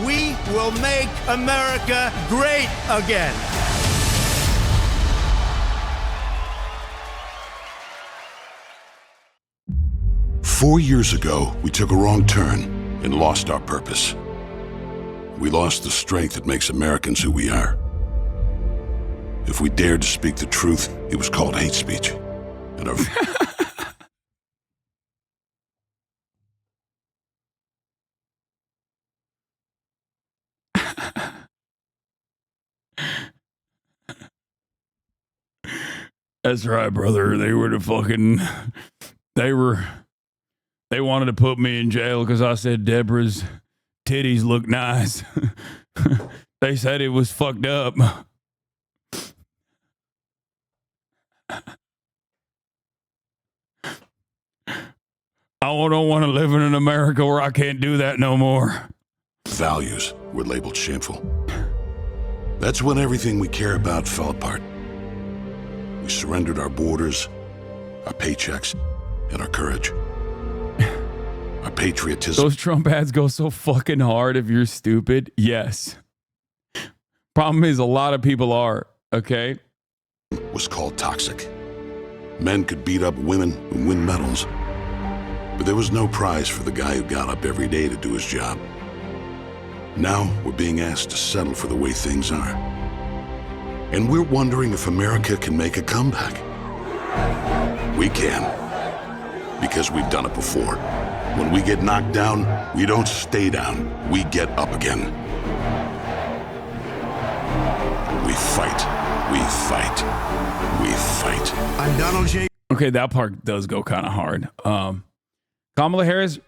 We will make America great again. "4 years ago, we took a wrong turn and lost our purpose. We lost the strength that makes Americans who we are. If we dared to speak the truth, it was called hate speech. And our That's right, brother. They wanted to put me in jail because I said Deborah's titties look nice. They said it was fucked up. I don't want to live in an America where I can't do that no more. values were labeled shameful. That's when everything we care about fell apart. We surrendered our borders, our paychecks, and our courage. Our patriotism Those Trump ads go so fucking hard if you're stupid. Yes. Problem is, a lot of people are, okay? was called toxic. Men could beat up women and win medals, but there was no prize for the guy who got up every day to do his job. Now we're being asked to settle for the way things are. And we're wondering if America can make a comeback. We can, because we've done it before. When we get knocked down, we don't stay down, we get up again. We fight, we fight, we fight. I'm Donald J. Okay, that part does go kind of hard. Kamala Harris.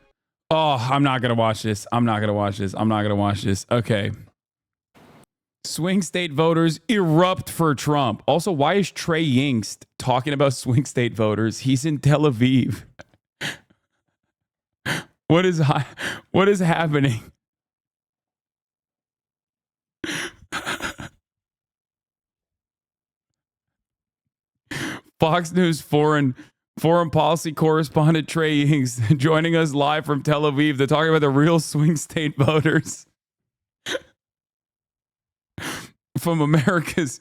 Oh, I'm not gonna watch this. I'm not gonna watch this. Okay. Swing state voters erupt for Trump. Also, why is Trey Yingst talking about swing state voters? He's in Tel Aviv. What is happening? Fox News foreign policy correspondent Trey Yingst joining us live from Tel Aviv to talk about the real swing state voters from America's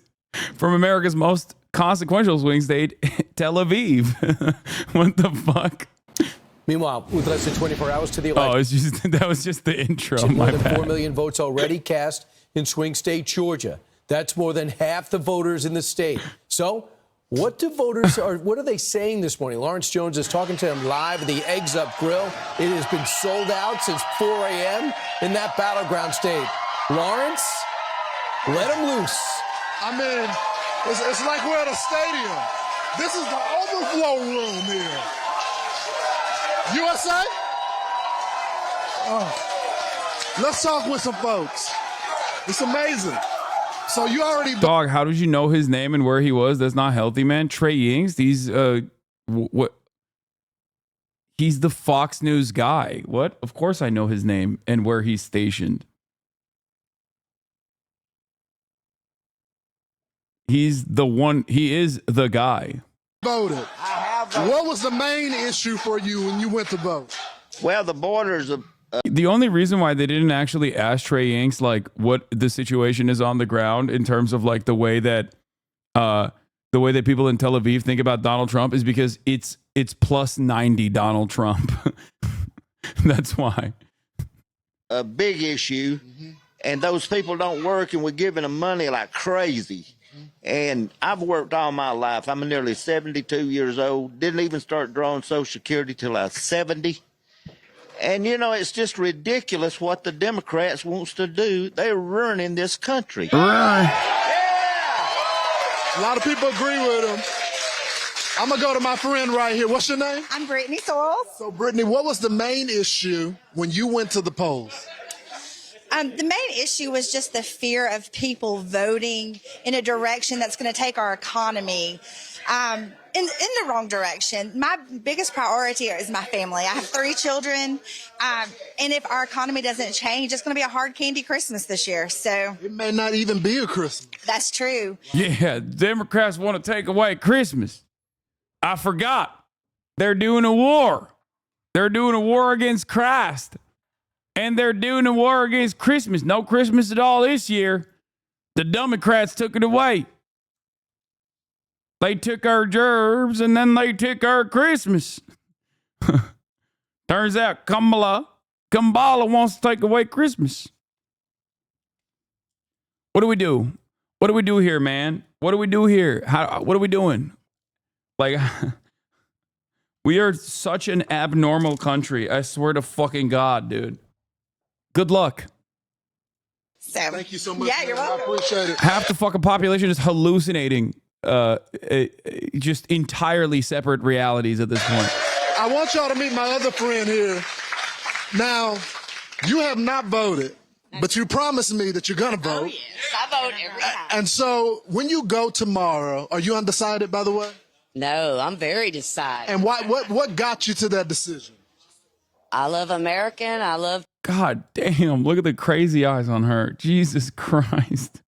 most consequential swing state, Tel Aviv. What the fuck? Meanwhile, with less than 24 hours to the election, That was just the intro. more My than bad. 4 million votes already cast in swing state Georgia. That's more than half the voters in the state. So, what are they saying this morning? Lawrence Jones is talking to them live at the Eggs Up Grill. It has been sold out since 4 a.m. in that battleground state. Lawrence, let them loose. I mean, it's like we're at a stadium. This is the overflow room here. USA? Oh. Let's talk with some folks. It's amazing. So you already... Dog, how did you know his name and where he was? That's not healthy, man. Trey Yingst, he's the Fox News guy. What? Of course I know his name and where he's stationed. He's the one, he is the guy. voted. What was the main issue for you when you went to vote? Well, the borders of The only reason why they didn't actually ask Trey Yingst like what the situation is on the ground in terms of like the way that people in Tel Aviv think about Donald Trump is because it's plus 90 Donald Trump. That's why. a big issue, and those people don't work, and we're giving them money like crazy. And I've worked all my life. I'm nearly 72 years old. Didn't even start drawing Social Security till I was 70. And, you know, it's just ridiculous what the Democrats wants to do. They're ruining this country. A lot of people agree with him. I'm going to go to my friend right here. What's your name? I'm Brittany Sorrells. So, Brittany, what was the main issue when you went to the polls? The main issue was just the fear of people voting in a direction that's going to take our economy in the wrong direction. My biggest priority is my family. I have 3 children, and if our economy doesn't change, it's going to be a hard candy Christmas this year. So It may not even be a Christmas. that's true. Yeah, Democrats want to take away Christmas. I forgot. They're doing a war. They're doing a war against Christ. And they're doing a war against Christmas. No Christmas at all this year. The Democrats took it away. They took our gerbs and then they took our Christmas. Turns out Kamala wants to take away Christmas. What do we do? What do we do here, man? What do we do here? What are we doing? Like, we are such an abnormal country. I swear to fucking God, dude. Good luck. So, Thank you so much. Yeah, you're man. welcome. I appreciate it. Half the fucking population is hallucinating just entirely separate realities at this point. I want y'all to meet my other friend here. Now, you have not voted, but you promised me that you're going to vote. Oh, yes. I vote every time. And so when you go tomorrow, are you undecided, by the way? No, I'm very decided. And what got you to that decision? I love American. I love God damn, look at the crazy eyes on her. Jesus Christ.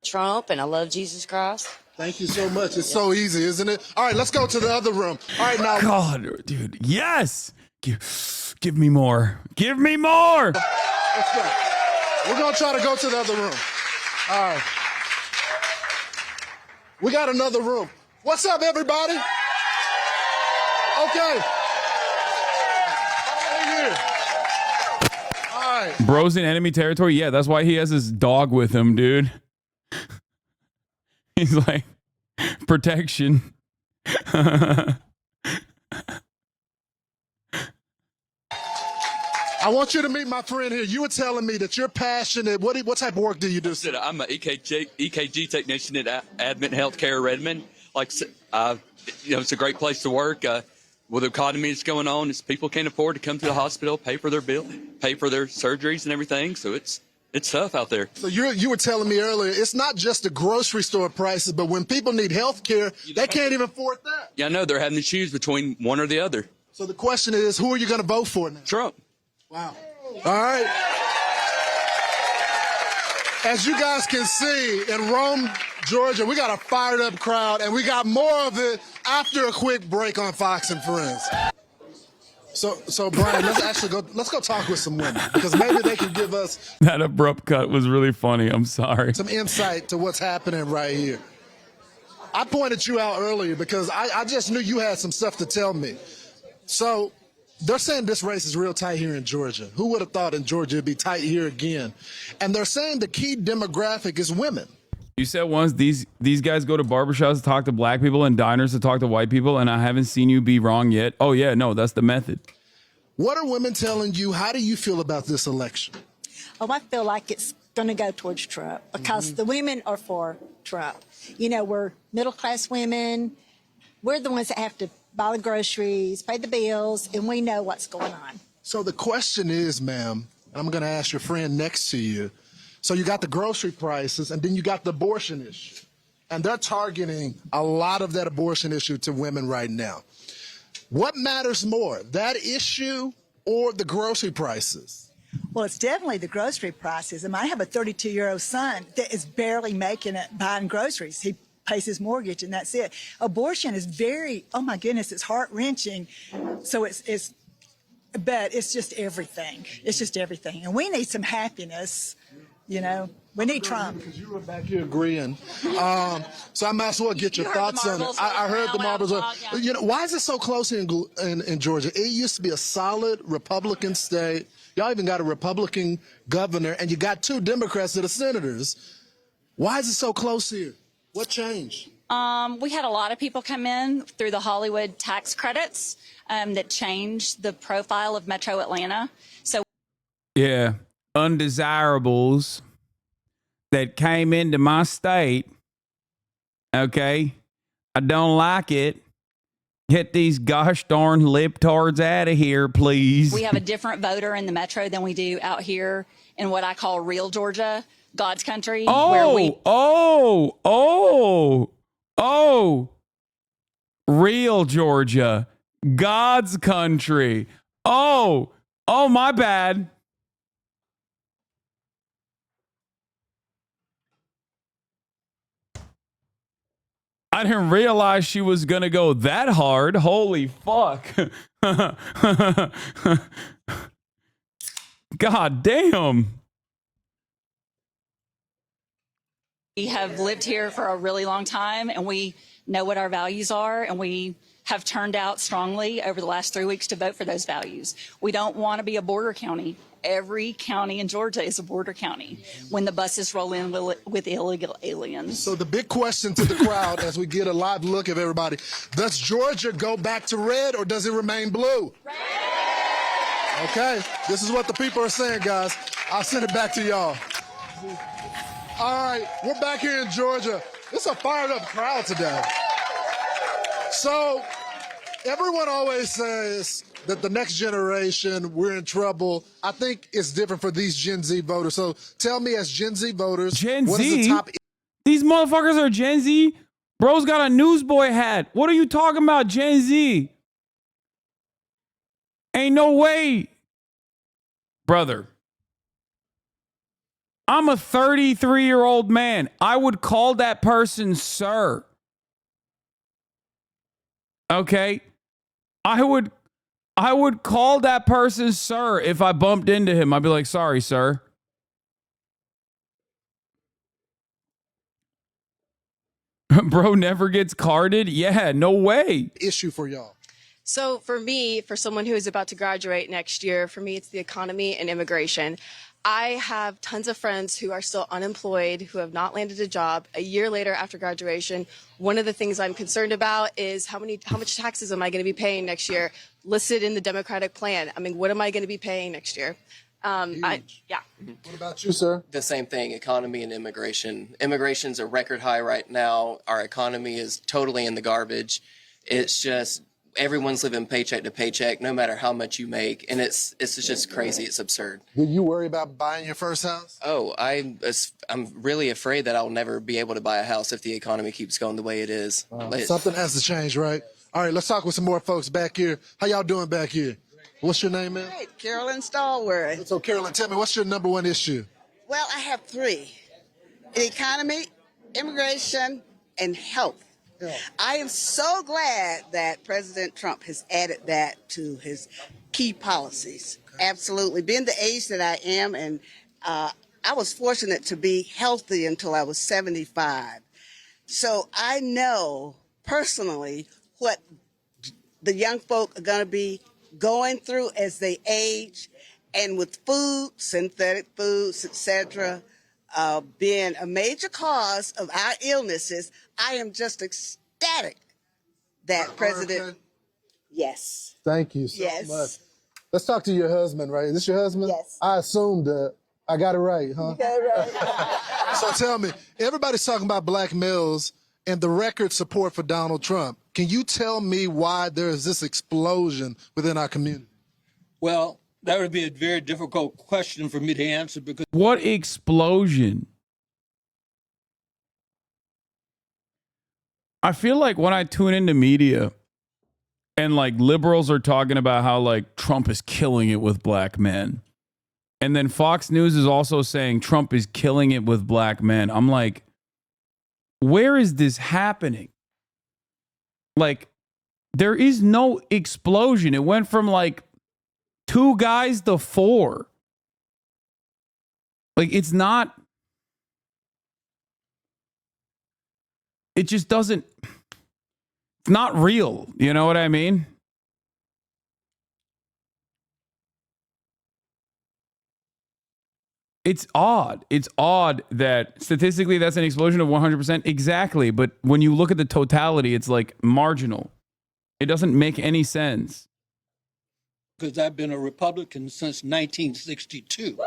Trump and I love Jesus Christ. Thank you so much. It's so easy, isn't it? All right, let's go to the other room. All right, now. God, dude. Yes. Give me more. Give me more. Let's go. We're going to try to go to the other room. All right. We got another room. What's up, everybody? Okay. Right here. All right. Bro's in enemy territory. Yeah, that's why he has his dog with him, dude. He's like, protection. I want you to meet my friend here. You were telling me that you're passionate. What type of work do you do? I'm an EKG technician at Advent Healthcare Redmond. It's a great place to work. With the economy that's going on, people can't afford to come to the hospital, pay for their bill, pay for their surgeries and everything. So it's tough out there. So you were telling me earlier, it's not just the grocery store prices, but when people need health care, they can't even afford that. Yeah, I know. They're having to choose between one or the other. So the question is, who are you going to vote for now? Trump. Wow. All right. As you guys can see, in Rome, Georgia, we got a fired up crowd, and we got more of it after a quick break on Fox and Friends. So Brian, let's go talk with some women, because maybe they can give us That abrupt cut was really funny. I'm sorry. some insight to what's happening right here. I pointed you out earlier because I just knew you had some stuff to tell me. So they're saying this race is real tight here in Georgia. Who would have thought in Georgia it'd be tight here again? And they're saying the key demographic is women. You said once these guys go to barbershops to talk to black people and diners to talk to white people, and I haven't seen you be wrong yet. Oh, yeah, no, that's the method. What are women telling you? How do you feel about this election? Oh, I feel like it's going to go towards Trump because the women are for Trump. You know, we're middle-class women. We're the ones that have to buy the groceries, pay the bills, and we know what's going on. So the question is, ma'am, and I'm going to ask your friend next to you. So you got the grocery prices, and then you got the abortion issue. And they're targeting a lot of that abortion issue to women right now. What matters more, that issue or the grocery prices? Well, it's definitely the grocery prices. I have a 32-year-old son that is barely making it buying groceries. He pays his mortgage, and that's it. Abortion is very, oh my goodness, it's heart-wrenching. So but it's just everything. It's just everything. And we need some happiness, you know. We need Trump. Because you were back here agreeing. So I might as well get your thoughts on it. I heard the marbles. You know, why is it so close here in Georgia? It used to be a solid Republican state. Y'all even got a Republican governor, and you got 2 Democrats that are senators. Why is it so close here? What changed? We had a lot of people come in through the Hollywood tax credits that changed the profile of Metro Atlanta. So, Yeah, undesirables that came into my state. Okay, I don't like it. Get these gosh darn libtards out of here, please. we have a different voter in the Metro than we do out here in what I call real Georgia, God's country. Real Georgia, God's country. Oh, my bad. I didn't realize she was going to go that hard. Holy fuck. God damn. We have lived here for a really long time, and we know what our values are, and we have turned out strongly over the last 3 weeks to vote for those values. We don't want to be a border county. Every county in Georgia is a border county when the buses roll in with illegal aliens. So the big question to the crowd as we get a live look of everybody, does Georgia go back to red or does it remain blue? Red! Okay, this is what the people are saying, guys. I'll send it back to y'all. All right, we're back here in Georgia. It's a fired up crowd today. So everyone always says that the next generation, we're in trouble. I think it's different for these Gen Z voters. So tell me, as Gen Z voters, what is the top? These motherfuckers are Gen Z? Bro's got a newsboy hat. What are you talking about, Gen Z? Ain't no way. Brother, I'm a 33-year-old man. I would call that person sir. Okay? I would call that person sir if I bumped into him. I'd be like, sorry, sir. Bro never gets carded? Yeah, no way. Issue for y'all. So for me, for someone who is about to graduate next year, for me, it's the economy and immigration. I have tons of friends who are still unemployed, who have not landed a job a year later after graduation. One of the things I'm concerned about is how much taxes am I going to be paying next year, listed in the Democratic plan. I mean, what am I going to be paying next year? What about you, sir? The same thing, economy and immigration. Immigration's a record high right now. Our economy is totally in the garbage. It's just everyone's living paycheck to paycheck, no matter how much you make, and it's just crazy. It's absurd. Do you worry about buying your first house? Oh, I'm really afraid that I'll never be able to buy a house if the economy keeps going the way it is. Something has to change, right? All right, let's talk with some more folks back here. How y'all doing back here? What's your name, man? Great, Carolyn Stallworth. So, Carolyn, tell me, what's your number one issue? Well, I have three: the economy, immigration, and health. I am so glad that President Trump has added that to his key policies. Absolutely. Being the age that I am, and I was fortunate to be healthy until I was 75. So I know personally what the young folk are going to be going through as they age, and with food, synthetic foods, etc., being a major cause of our illnesses, I am just ecstatic that President. Yes. Thank you so much. Let's talk to your husband, right? Is this your husband? Yes. I assumed I got it right, huh? You got it right. So tell me, everybody's talking about black males and the record support for Donald Trump. Can you tell me why there is this explosion within our community? Well, that would be a very difficult question for me to answer because... What explosion? I feel like when I tune into media and like liberals are talking about how like Trump is killing it with black men, and then Fox News is also saying Trump is killing it with black men, I'm like, where is this happening? Like, there is no explosion. It went from like 2 guys to 4. Like, it's not. It just doesn't. It's not real. You know what I mean? It's odd. It's odd that statistically that's an explosion of 100%. Exactly. But when you look at the totality, it's like marginal. It doesn't make any sense. Because I've been a Republican since 1962.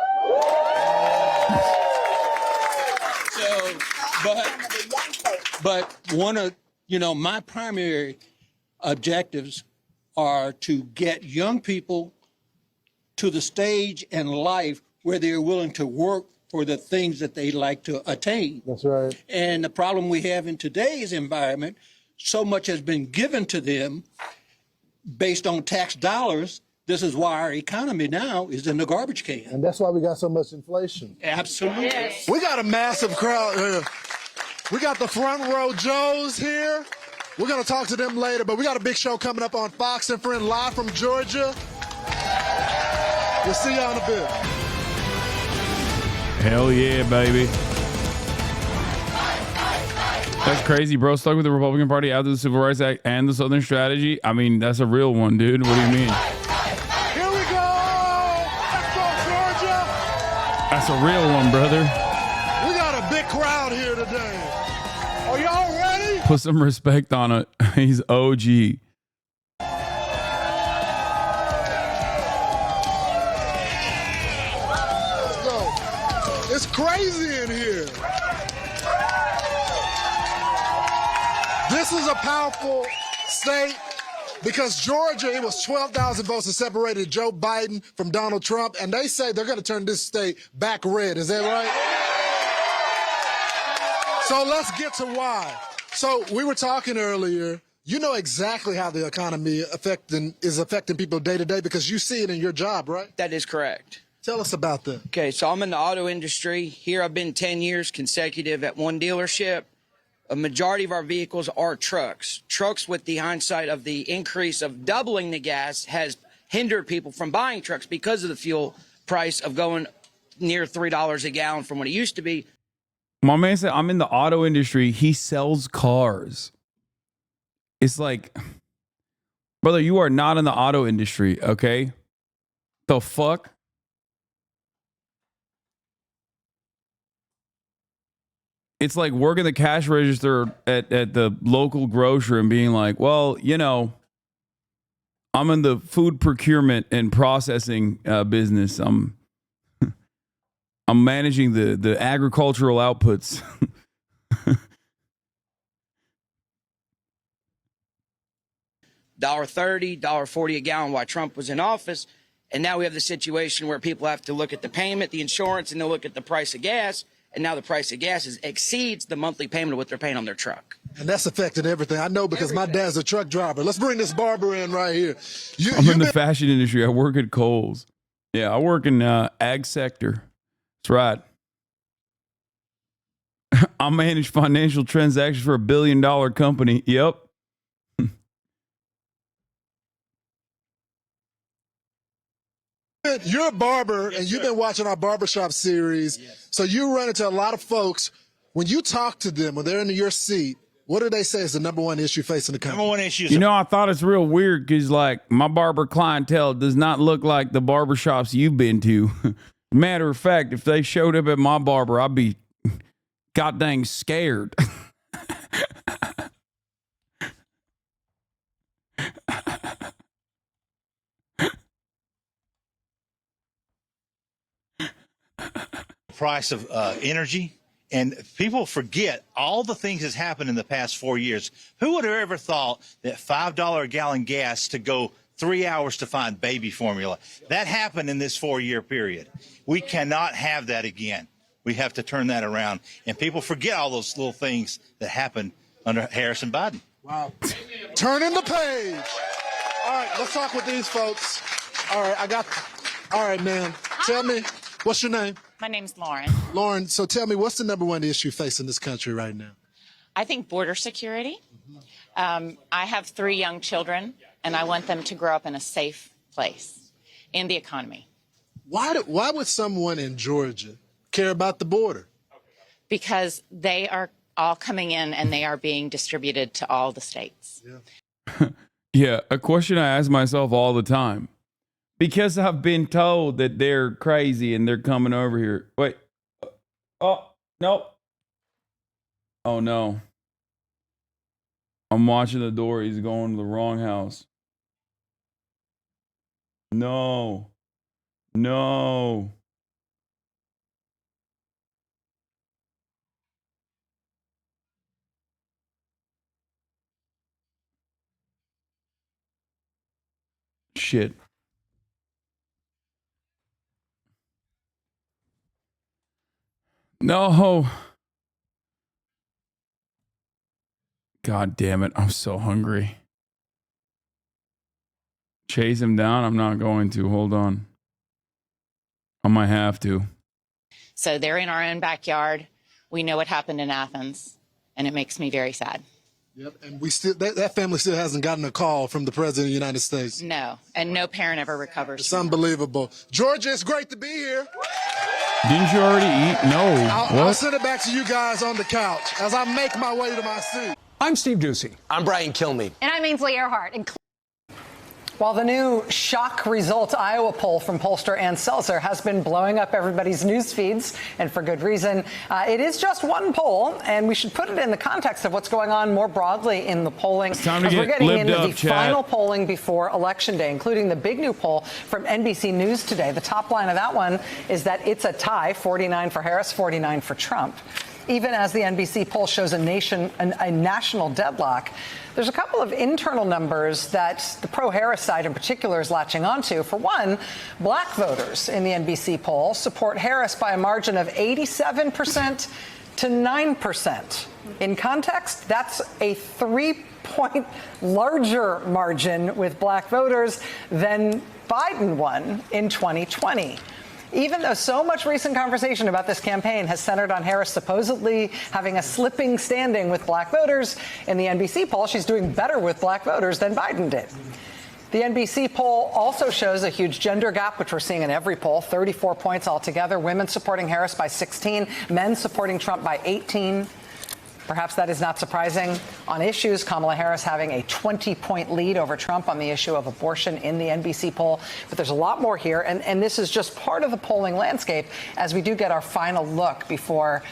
So, but one of, my primary objectives are to get young people to the stage in life where they're willing to work for the things that they like to attain. That's right. And the problem we have in today's environment, so much has been given to them based on tax dollars. This is why our economy now is in the garbage can. And that's why we got so much inflation. Absolutely. Yes. We got a massive crowd here. We got the front row Joes here. We're going to talk to them later, but we got a big show coming up on Fox and Friend live from Georgia. We'll see y'all in a bit. Hell yeah, baby. That's crazy, bro. Stuck with the Republican Party after the Civil Rights Act and the Southern Strategy. I mean, that's a real one, dude. What do you mean? Here we go. Let's go, Georgia. That's a real one, brother. We got a big crowd here today. Are y'all ready? Put some respect on it. He's OG. Let's go. It's crazy in here. This is a powerful state because Georgia, it was 12,000 votes that separated Joe Biden from Donald Trump, and they say they're going to turn this state back red. Is that right? So let's get to why. So we were talking earlier. You know exactly how the economy is affecting people day to day because you see it in your job, right? That is correct. Tell us about that. Okay, so I'm in the auto industry. Here I've been 10 years consecutive at one dealership. A majority of our vehicles are trucks. Trucks, with the hindsight of the increase of doubling the gas, has hindered people from buying trucks because of the fuel price of going near $3 a gallon from what it used to be. My man said, I'm in the auto industry. He sells cars. It's like, brother, you are not in the auto industry, okay? The fuck? It's like working the cash register at the local grocery and being like, well, you know, I'm in the food procurement and processing business. I'm managing the agricultural outputs. $1.30, $1.40 a gallon while Trump was in office. And now we have the situation where people have to look at the payment, the insurance, and they'll look at the price of gas. And now the price of gas exceeds the monthly payment of what they're paying on their truck. And that's affecting everything. I know because my dad's a truck driver. Let's bring this barber in right here. I'm in the fashion industry. I work at Kohl's. Yeah, I work in ag sector. That's right. I manage financial transactions for $1 billion company. Yep. You're a barber, and you've been watching our barbershop series. Yes. So you run into a lot of folks. When you talk to them, when they're in your seat, what do they say is the number one issue facing the country? Number one issue. You know, I thought it's real weird because, like, my barber clientele does not look like the barbershops you've been to. Matter of fact, if they showed up at my barber, I'd be god dang scared. Price of energy, and people forget all the things that's happened in the past 4 years. Who would have ever thought that $5 a gallon gas to go 3 hours to find baby formula? That happened in this 4-year period. We cannot have that again. We have to turn that around, and people forget all those little things that happened under Harris and Biden. Wow. Turning the page. All right, let's talk with these folks. All right, man. Tell me, what's your name? My name's Lauren. Lauren, so tell me, what's the number one issue facing this country right now? I think border security. I have 3 young children, and I want them to grow up in a safe place, in the economy. Why would someone in Georgia care about the border? Because they are all coming in, and they are being distributed to all the states. Yeah. Yeah, a question I ask myself all the time. Because I've been told that they're crazy and they're coming over here. Wait. Oh, no. Oh, no. I'm watching the door. He's going to the wrong house. No. No. Shit. No. God damn it. I'm so hungry. Chase him down? I'm not going to. Hold on. I might have to. So they're in our own backyard. We know what happened in Athens, and it makes me very sad. Yep, and we still that family still hasn't gotten a call from the President of the United States. No, and no parent ever recovers. It's unbelievable. Georgia, it's great to be here. Didn't you already eat? No. I'll What? send it back to you guys on the couch as I make my way to my seat. I'm Steve Ducey. I'm Brian Kilmeade. And I'm Ainsley Earhart. And While the new shock results Iowa poll from pollster Ann Selzer has been blowing up everybody's news feeds, and for good reason, it is just one poll, and we should put it in the context of what's going on more broadly in the polling. It's time to As we're get getting libbed into up, the chat. final polling before Election Day, including the big new poll from NBC News today. The top line of that one is that it's a tie, 49 for Harris, 49 for Trump. Even as the NBC poll shows a national deadlock, there's a couple of internal numbers that the pro-Harris side in particular is latching onto. For one, black voters in the NBC poll support Harris by a margin of 87% to 9%. In context, that's a 3-point larger margin with black voters than Biden won in 2020. Even though so much recent conversation about this campaign has centered on Harris supposedly having a slipping standing with black voters, in the NBC poll, she's doing better with black voters than Biden did. The NBC poll also shows a huge gender gap, which we're seeing in every poll, 34 points altogether. Women supporting Harris by 16, men supporting Trump by 18. Perhaps that is not surprising. On issues, Kamala Harris having a 20-point lead over Trump on the issue of abortion in the NBC poll. But there's a lot more here, and this is just part of the polling landscape as we do get our final look before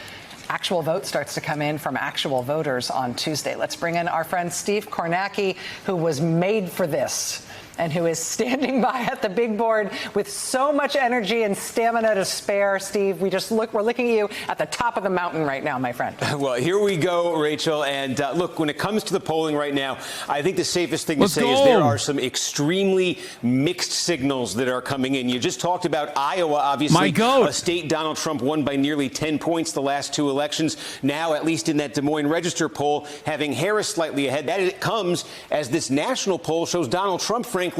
actual vote starts to come in from actual voters on Tuesday. Let's bring in our friend Steve Kornacki, who was made for this and who is standing by at the big board with so much energy and stamina to spare. Steve, we're looking at you at the top of the mountain right now, my friend. Well, here we go, Rachel. And look, when it comes to the polling right now, I think the safest thing to say is there are some extremely mixed signals that are coming in. You just talked about Iowa, obviously, a state Donald Trump won by nearly 10 points the last two elections. Now, at least in that Des Moines Register poll, having Harris slightly ahead. That comes as this national poll shows Donald Trump, frankly,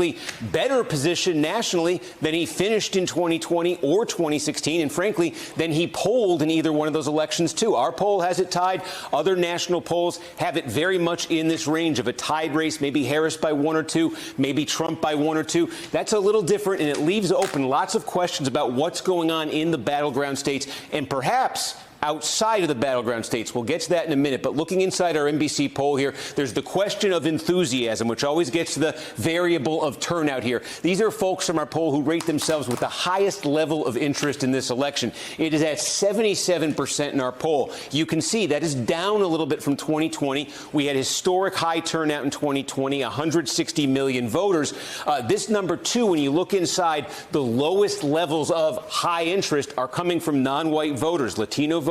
better position nationally than he finished in 2020 or 2016, and frankly, than he polled in either one of those elections, too. Our poll has it tied. Other national polls have it very much in this range of a tied race, maybe Harris by 1 or 2, maybe Trump by 1 or 2. That's a little different, and it leaves open lots of questions about what's going on in the battleground states, and perhaps outside of the battleground states. We'll get to that in a minute. But looking inside our NBC poll here, there's the question of enthusiasm, which always gets to the variable of turnout here. These are folks from our poll who rate themselves with the highest level of interest in this election. It is at 77% in our poll. You can see that is down a little bit from 2020. We had historic high turnout in 2020, 160 million voters. This number, too, when you look inside, the lowest levels of high interest are coming from non-white voters, Latino voters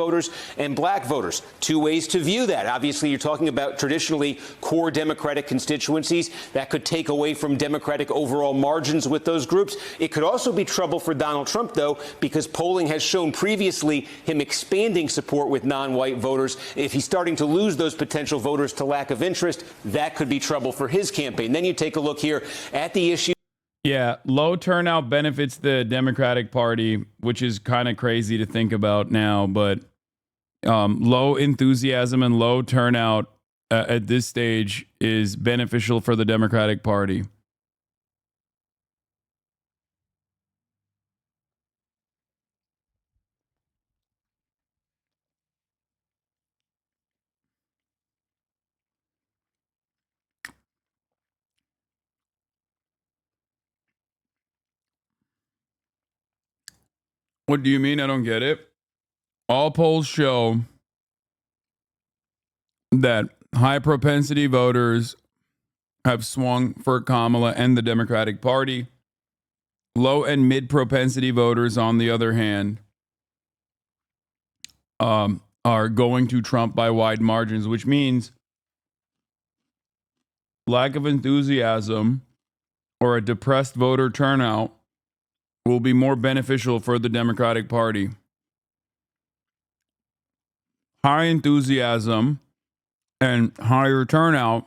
and black voters. Two ways to view that. Obviously, you're talking about traditionally core Democratic constituencies. That could take away from Democratic overall margins with those groups. It could also be trouble for Donald Trump, though, because polling has shown previously him expanding support with non-white voters. If he's starting to lose those potential voters to lack of interest, that could be trouble for his campaign. Then you take a look here at the issue. Yeah, low turnout benefits the Democratic Party, which is kind of crazy to think about now, but low enthusiasm and low turnout at this stage is beneficial for the Democratic Party. What do you mean? I don't get it. All polls show that high propensity voters have swung for Kamala and the Democratic Party. Low and mid propensity voters, on the other hand, are going to Trump by wide margins, which means lack of enthusiasm or a depressed voter turnout will be more beneficial for the Democratic Party. High enthusiasm and higher turnout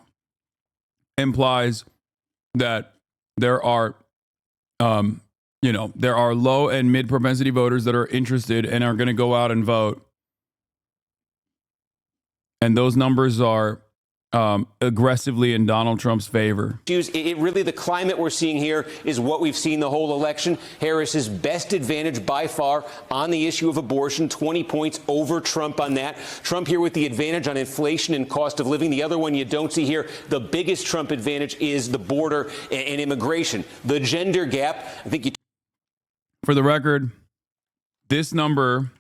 implies that there are, there are low and mid propensity voters that are interested and are going to go out and vote. And those numbers are aggressively in Donald Trump's favor. It really, the climate we're seeing here is what we've seen the whole election. Harris's best advantage by far on the issue of abortion, 20 points over Trump on that. Trump here with the advantage on inflation and cost of living. The other one you don't see here, the biggest Trump advantage is the border and immigration. The gender gap, I think you... For the record, this number,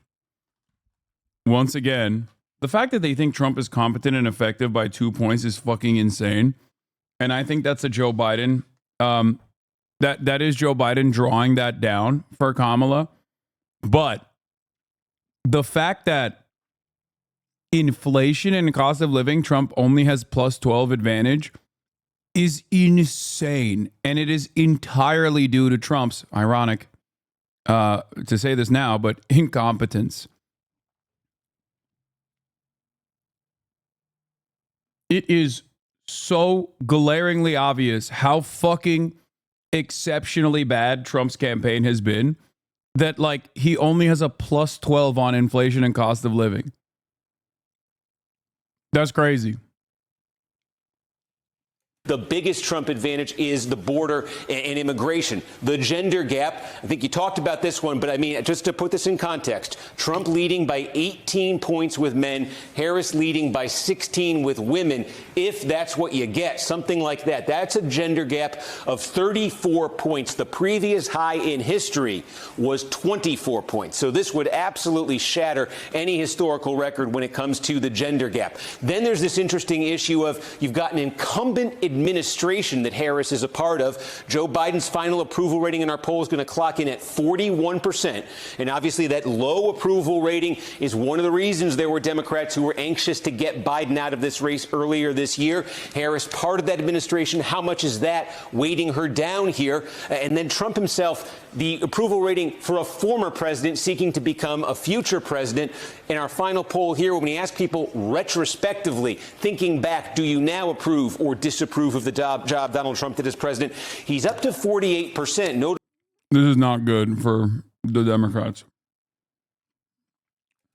once again, the fact that they think Trump is competent and effective by 2 points is fucking insane. And I think that's a Joe Biden. That is Joe Biden drawing that down for Kamala. But the fact that inflation and cost of living, Trump only has plus 12 advantage is insane. And it is entirely due to Trump's, ironic to say this now, but incompetence. It is so glaringly obvious how fucking exceptionally bad Trump's campaign has been that, like, he only has a plus 12 on inflation and cost of living. That's crazy. The biggest Trump advantage is the border and immigration. The gender gap, I think you talked about this one, but I mean, just to put this in context, Trump leading by 18 points with men, Harris leading by 16 with women, if that's what you get, something like that. That's a gender gap of 34 points. The previous high in history was 24 points. So this would absolutely shatter any historical record when it comes to the gender gap. Then there's this interesting issue of you've got an incumbent administration that Harris is a part of. Joe Biden's final approval rating in our poll is going to clock in at 41%. And obviously that low approval rating is one of the reasons there were Democrats who were anxious to get Biden out of this race earlier this year. Harris, part of that administration. How much is that weighting her down here? And then Trump himself, the approval rating for a former president seeking to become a future president. In our final poll here, when we ask people retrospectively, thinking back, do you now approve or disapprove of the job Donald Trump did as president? He's up to 48%. This is not good for the Democrats.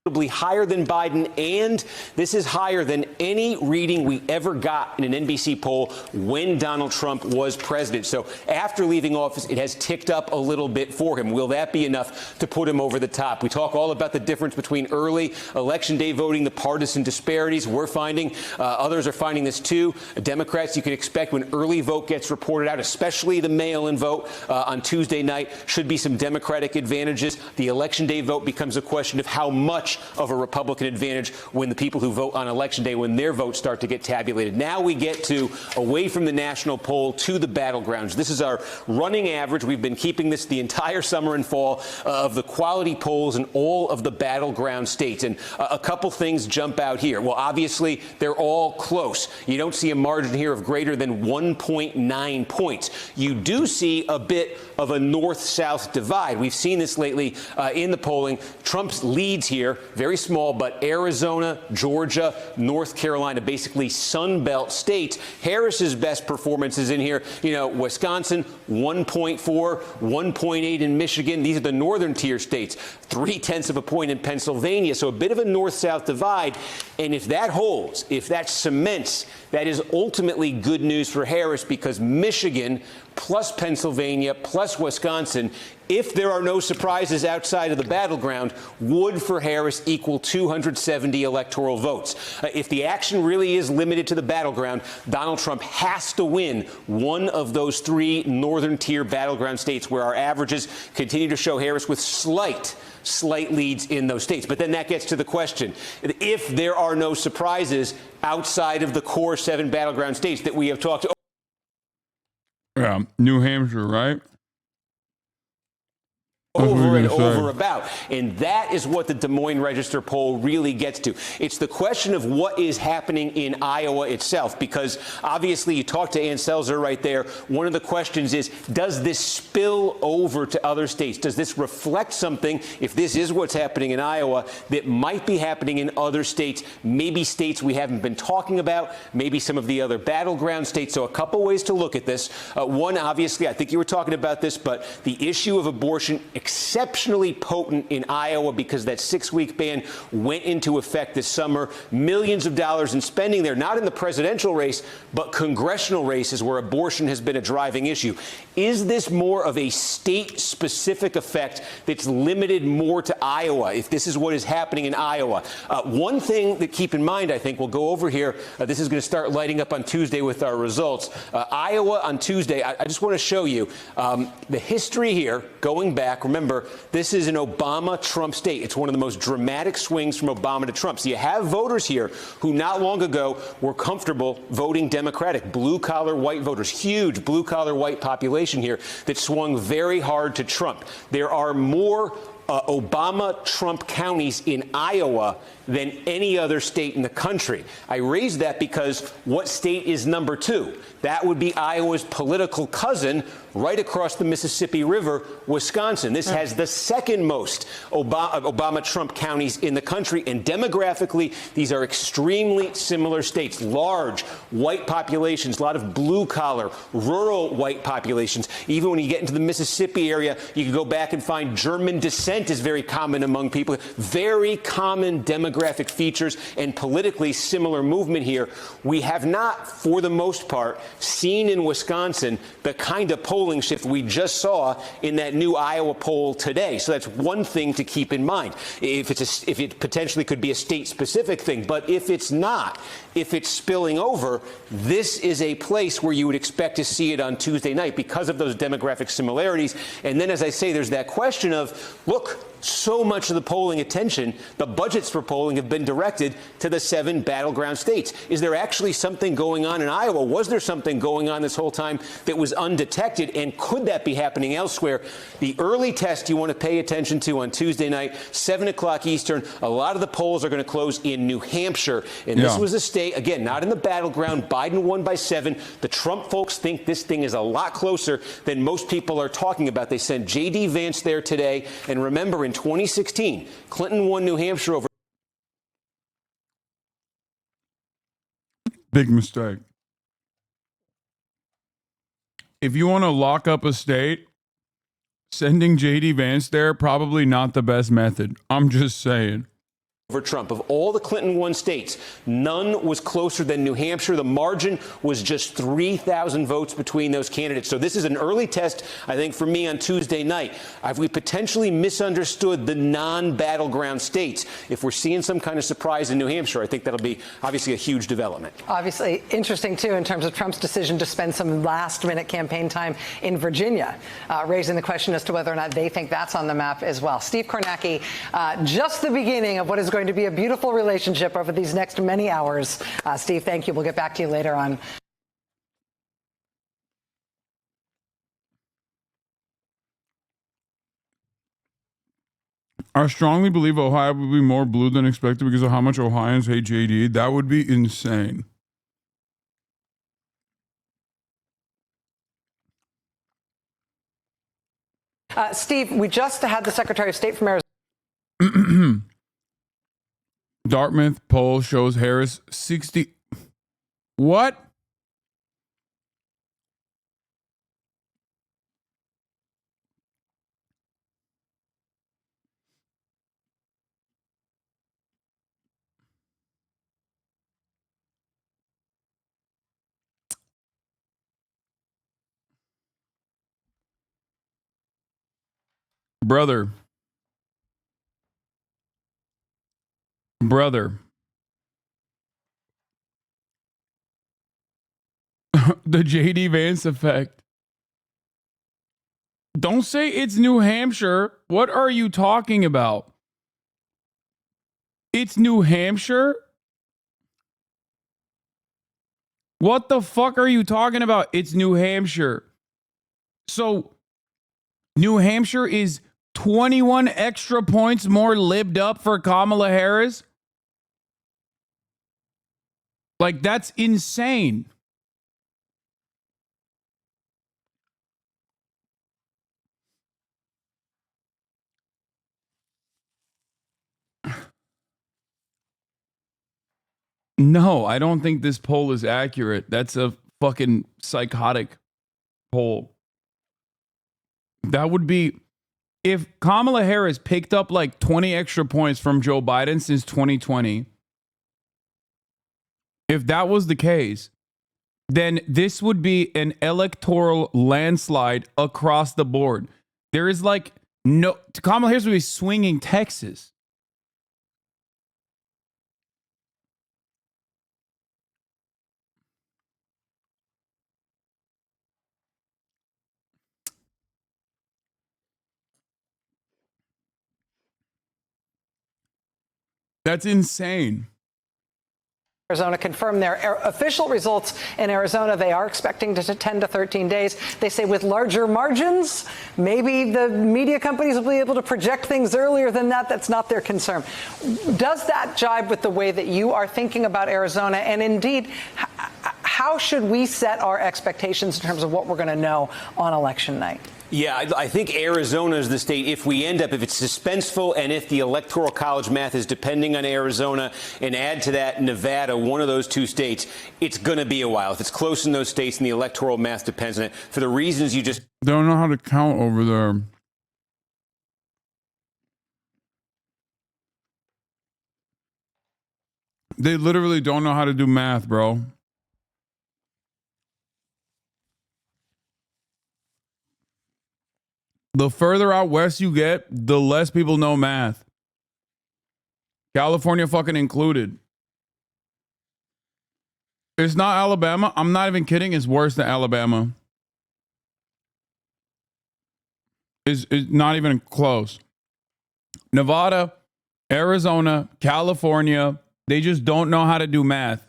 Higher than Biden, and this is higher than any reading we ever got in an NBC poll when Donald Trump was president. So after leaving office, it has ticked up a little bit for him. Will that be enough to put him over the top? We talk all about the difference between early election day voting, the partisan disparities we're finding. Others are finding this too. Democrats, you can expect when early vote gets reported out, especially the mail-in vote on Tuesday night, should be some Democratic advantages. The election day vote becomes a question of how much of a Republican advantage when the people who vote on Election Day, when their votes start to get tabulated. Now we get to away from the national poll to the battlegrounds. This is our running average. We've been keeping this the entire summer and fall of the quality polls in all of the battleground states. And a couple things jump out here. Well, obviously, they're all close. You don't see a margin here of greater than 1.9 points. You do see a bit of a north-south divide. We've seen this lately in the polling. Trump's leads here, very small, but Arizona, Georgia, North Carolina, basically Sun Belt states. Harris's best performances in here, Wisconsin, 1.4, 1.8 in Michigan. These are the northern tier states. 0.3 of a point in Pennsylvania. So a bit of a north-south divide. And if that holds, if that cements, that is ultimately good news for Harris, because Michigan plus Pennsylvania plus Wisconsin, if there are no surprises outside of the battleground, would for Harris equal 270 electoral votes. If the action really is limited to the battleground, Donald Trump has to win one of those three northern tier battleground states where our averages continue to show Harris with slight leads in those states. But then that gets to the question, if there are no surprises outside of the core 7 battleground states that we have talked to. Yeah, New Hampshire, right? Over and over about. And that is what the Des Moines Register poll really gets to. It's the question of what is happening in Iowa itself, because obviously you talked to Ann Selzer right there. One of the questions is, does this spill over to other states? Does this reflect something, if this is what's happening in Iowa, that might be happening in other states, maybe states we haven't been talking about, maybe some of the other battleground states? So a couple ways to look at this. One, obviously, I think you were talking about this, but the issue of abortion exceptionally potent in Iowa because that 6-week ban went into effect this summer. Millions of dollars in spending there, not in the presidential race, but congressional races where abortion has been a driving issue. Is this more of a state-specific effect that's limited more to Iowa, if this is what is happening in Iowa? One thing that keep in mind, I think, we'll go over here. This is going to start lighting up on Tuesday with our results. Iowa on Tuesday, I just want to show you the history here going back. Remember, this is an Obama-Trump state. It's one of the most dramatic swings from Obama to Trump. So you have voters here who not long ago were comfortable voting Democratic, blue-collar white voters, huge blue-collar white population here that swung very hard to Trump. There are more Obama-Trump counties in Iowa than any other state in the country. I raise that because what state is number 2? That would be Iowa's political cousin right across the Mississippi River, Wisconsin. This has the second most Obama-Trump counties in the country. And demographically, these are extremely similar states. Large white populations, a lot of blue-collar, rural white populations. Even when you get into the Mississippi area, you can go back and find German descent is very common among people. Very common demographic features and politically similar movement here. We have not, for the most part, seen in Wisconsin the kind of polling shift we just saw in that new Iowa poll today. So that's one thing to keep in mind. If it potentially could be a state-specific thing, but if it's not, if it's spilling over, this is a place where you would expect to see it on Tuesday night because of those demographic similarities. And then, as I say, there's that question of, look, so much of the polling attention, the budgets for polling have been directed to the 7 battleground states. Is there actually something going on in Iowa? Was there something going on this whole time that was undetected? And could that be happening elsewhere? The early test you want to pay attention to on Tuesday night, 7 o'clock Eastern. A lot of the polls are going to close in New Hampshire. And this was a state, again, not in the battleground. Biden won by 7. The Trump folks think this thing is a lot closer than most people are talking about. They sent J.D. Vance there today. And remember, in 2016, Clinton won New Hampshire over. Big mistake. If you want to lock up a state, sending J.D. Vance there, probably not the best method. I'm just saying. Over Trump. Of all the Clinton won states, none was closer than New Hampshire. The margin was just 3,000 votes between those candidates. So this is an early test, I think, for me on Tuesday night. Have we potentially misunderstood the non-battleground states? If we're seeing some kind of surprise in New Hampshire, I think that'll be obviously a huge development. Obviously interesting, too, in terms of Trump's decision to spend some last-minute campaign time in Virginia, raising the question as to whether or not they think that's on the map as well. Steve Kornacki, just the beginning of what is going to be a beautiful relationship over these next many hours. Steve, thank you. We'll get back to you later on. I strongly believe Ohio will be more blue than expected because of how much Ohioans hate JD. That would be insane. Steve, we just had the Secretary of State from Arizona. Dartmouth poll shows Harris 60. What? Brother. The J.D. Vance effect. Don't say it's New Hampshire. What are you talking about? It's New Hampshire? What the fuck are you talking about? It's New Hampshire. So, New Hampshire is 21 extra points more libbed up for Kamala Harris? Like, that's insane. No, I don't think this poll is accurate. That's a fucking psychotic poll. That would be, if Kamala Harris picked up like 20 extra points from Joe Biden since 2020, if that was the case, then this would be an electoral landslide across the board. There is like no, Kamala Harris would be swinging Texas. That's insane. Arizona confirmed their official results in Arizona. They are expecting to 10 to 13 days. They say with larger margins, maybe the media companies will be able to project things earlier than that. That's not their concern. Does that jibe with the way that you are thinking about Arizona? And indeed, how should we set our expectations in terms of what we're going to know on election night? Yeah, I think Arizona is the state, if it's suspenseful and if the Electoral College math is depending on Arizona and add to that Nevada, one of those two states, it's going to be a while. If it's close in those states and the electoral math depends on it, for the reasons you just... Don't know how to count over there. They literally don't know how to do math, bro. The further out west you get, the less people know math. California fucking included. It's not Alabama. I'm not even kidding. It's worse than Alabama. It's not even close. Nevada, Arizona, California, they just don't know how to do math.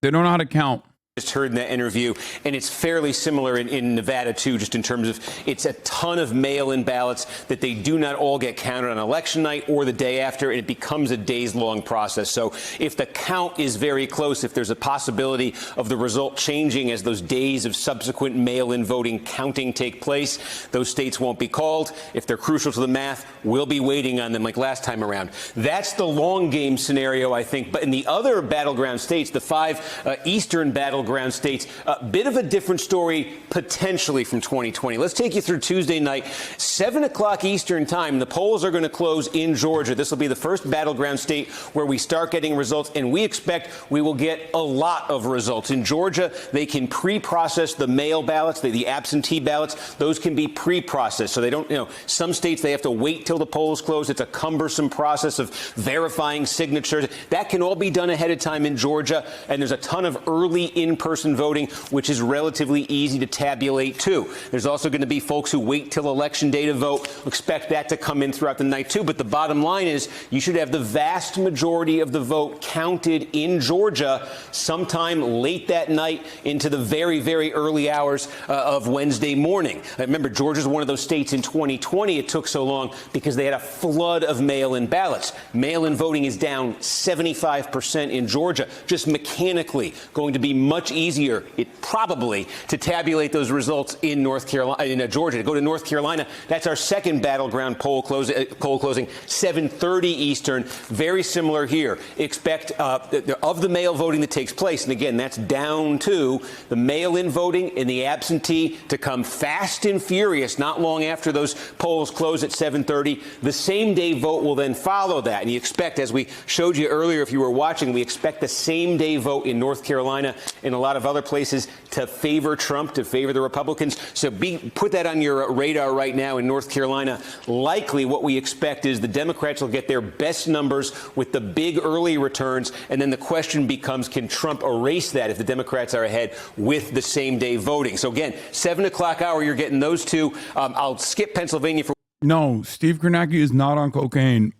They don't know how to count. Just heard in that interview, and it's fairly similar in Nevada, too, just in terms of it's a ton of mail-in ballots that they do not all get counted on election night or the day after, and it becomes a days-long process. So if the count is very close, if there's a possibility of the result changing as those days of subsequent mail-in voting counting take place, those states won't be called. If they're crucial to the math, we'll be waiting on them like last time around. That's the long game scenario, I think. But in the other battleground states, the 5 eastern battleground states, a bit of a different story potentially from 2020. Let's take you through Tuesday night, 7 o'clock Eastern time. The polls are going to close in Georgia. This will be the first battleground state where we start getting results, and we expect we will get a lot of results. In Georgia, they can pre-process the mail ballots, the absentee ballots. Those can be pre-processed. So they don't, some states they have to wait till the polls close. It's a cumbersome process of verifying signatures. That can all be done ahead of time in Georgia, and there's a ton of early in-person voting, which is relatively easy to tabulate, too. There's also going to be folks who wait till Election Day to vote. Expect that to come in throughout the night, too. But the bottom line is you should have the vast majority of the vote counted in Georgia sometime late that night into the very, very early hours of Wednesday morning. Remember, Georgia's one of those states in 2020 it took so long because they had a flood of mail-in ballots. Mail-in voting is down 75% in Georgia, just mechanically going to be much easier, probably, to tabulate those results in North Carolina, in Georgia. To go to North Carolina, that's our second battleground poll closing, 7:30 Eastern. Very similar here. Expect of the mail voting that takes place, and again, that's down to the mail-in voting and the absentee to come fast and furious not long after those polls close at 7:30. The same-day vote will then follow that, and you expect, as we showed you earlier if you were watching, we expect the same-day vote in North Carolina and a lot of other places to favor Trump, to favor the Republicans. So put that on your radar right now in North Carolina. Likely what we expect is the Democrats will get their best numbers with the big early returns, and then the question becomes, can Trump erase that if the Democrats are ahead with the same-day voting? So again, 7 o'clock hour, you're getting those two. I'll skip Pennsylvania for... No, Steve Kornacki is not on cocaine.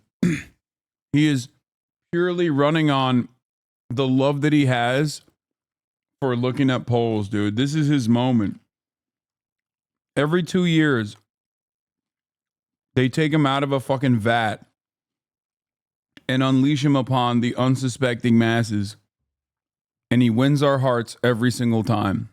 He is purely running on the love that he has for looking at polls, dude. This is his moment. Every 2 years, they take him out of a fucking vat and unleash him upon the unsuspecting masses. And he wins our hearts every single time.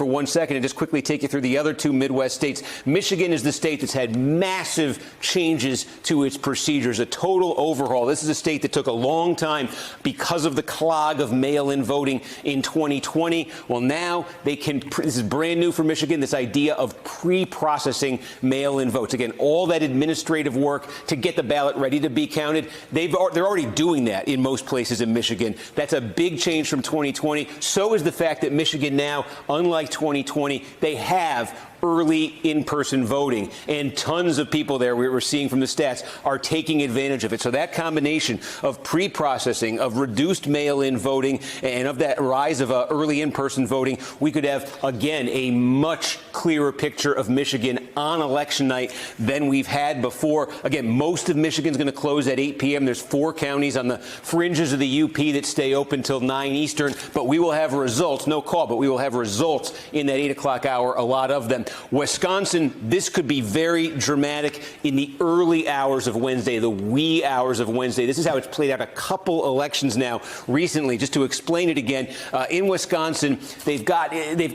for 1 second and just quickly take you through the other two Midwest states. Michigan is the state that's had massive changes to its procedures, a total overhaul. This is a state that took a long time because of the clog of mail-in voting in 2020. Well, now they can, this is brand new for Michigan, this idea of pre-processing mail-in votes. Again, all that administrative work to get the ballot ready to be counted, they're already doing that in most places in Michigan. That's a big change from 2020. So is the fact that Michigan now, unlike 2020, they have early in-person voting, and tons of people there, we were seeing from the stats, are taking advantage of it. So that combination of pre-processing, of reduced mail-in voting, and of that rise of early in-person voting, we could have, again, a much clearer picture of Michigan on election night than we've had before. Again, most of Michigan's going to close at 8 p.m. There's 4 counties on the fringes of the UP that stay open till 9 Eastern, but we will have results, no call, but we will have results in that 8 o'clock hour, a lot of them. Wisconsin, this could be very dramatic in the early hours of Wednesday, the wee hours of Wednesday. This is how it's played out a couple elections now recently. Just to explain it again, in Wisconsin, they've got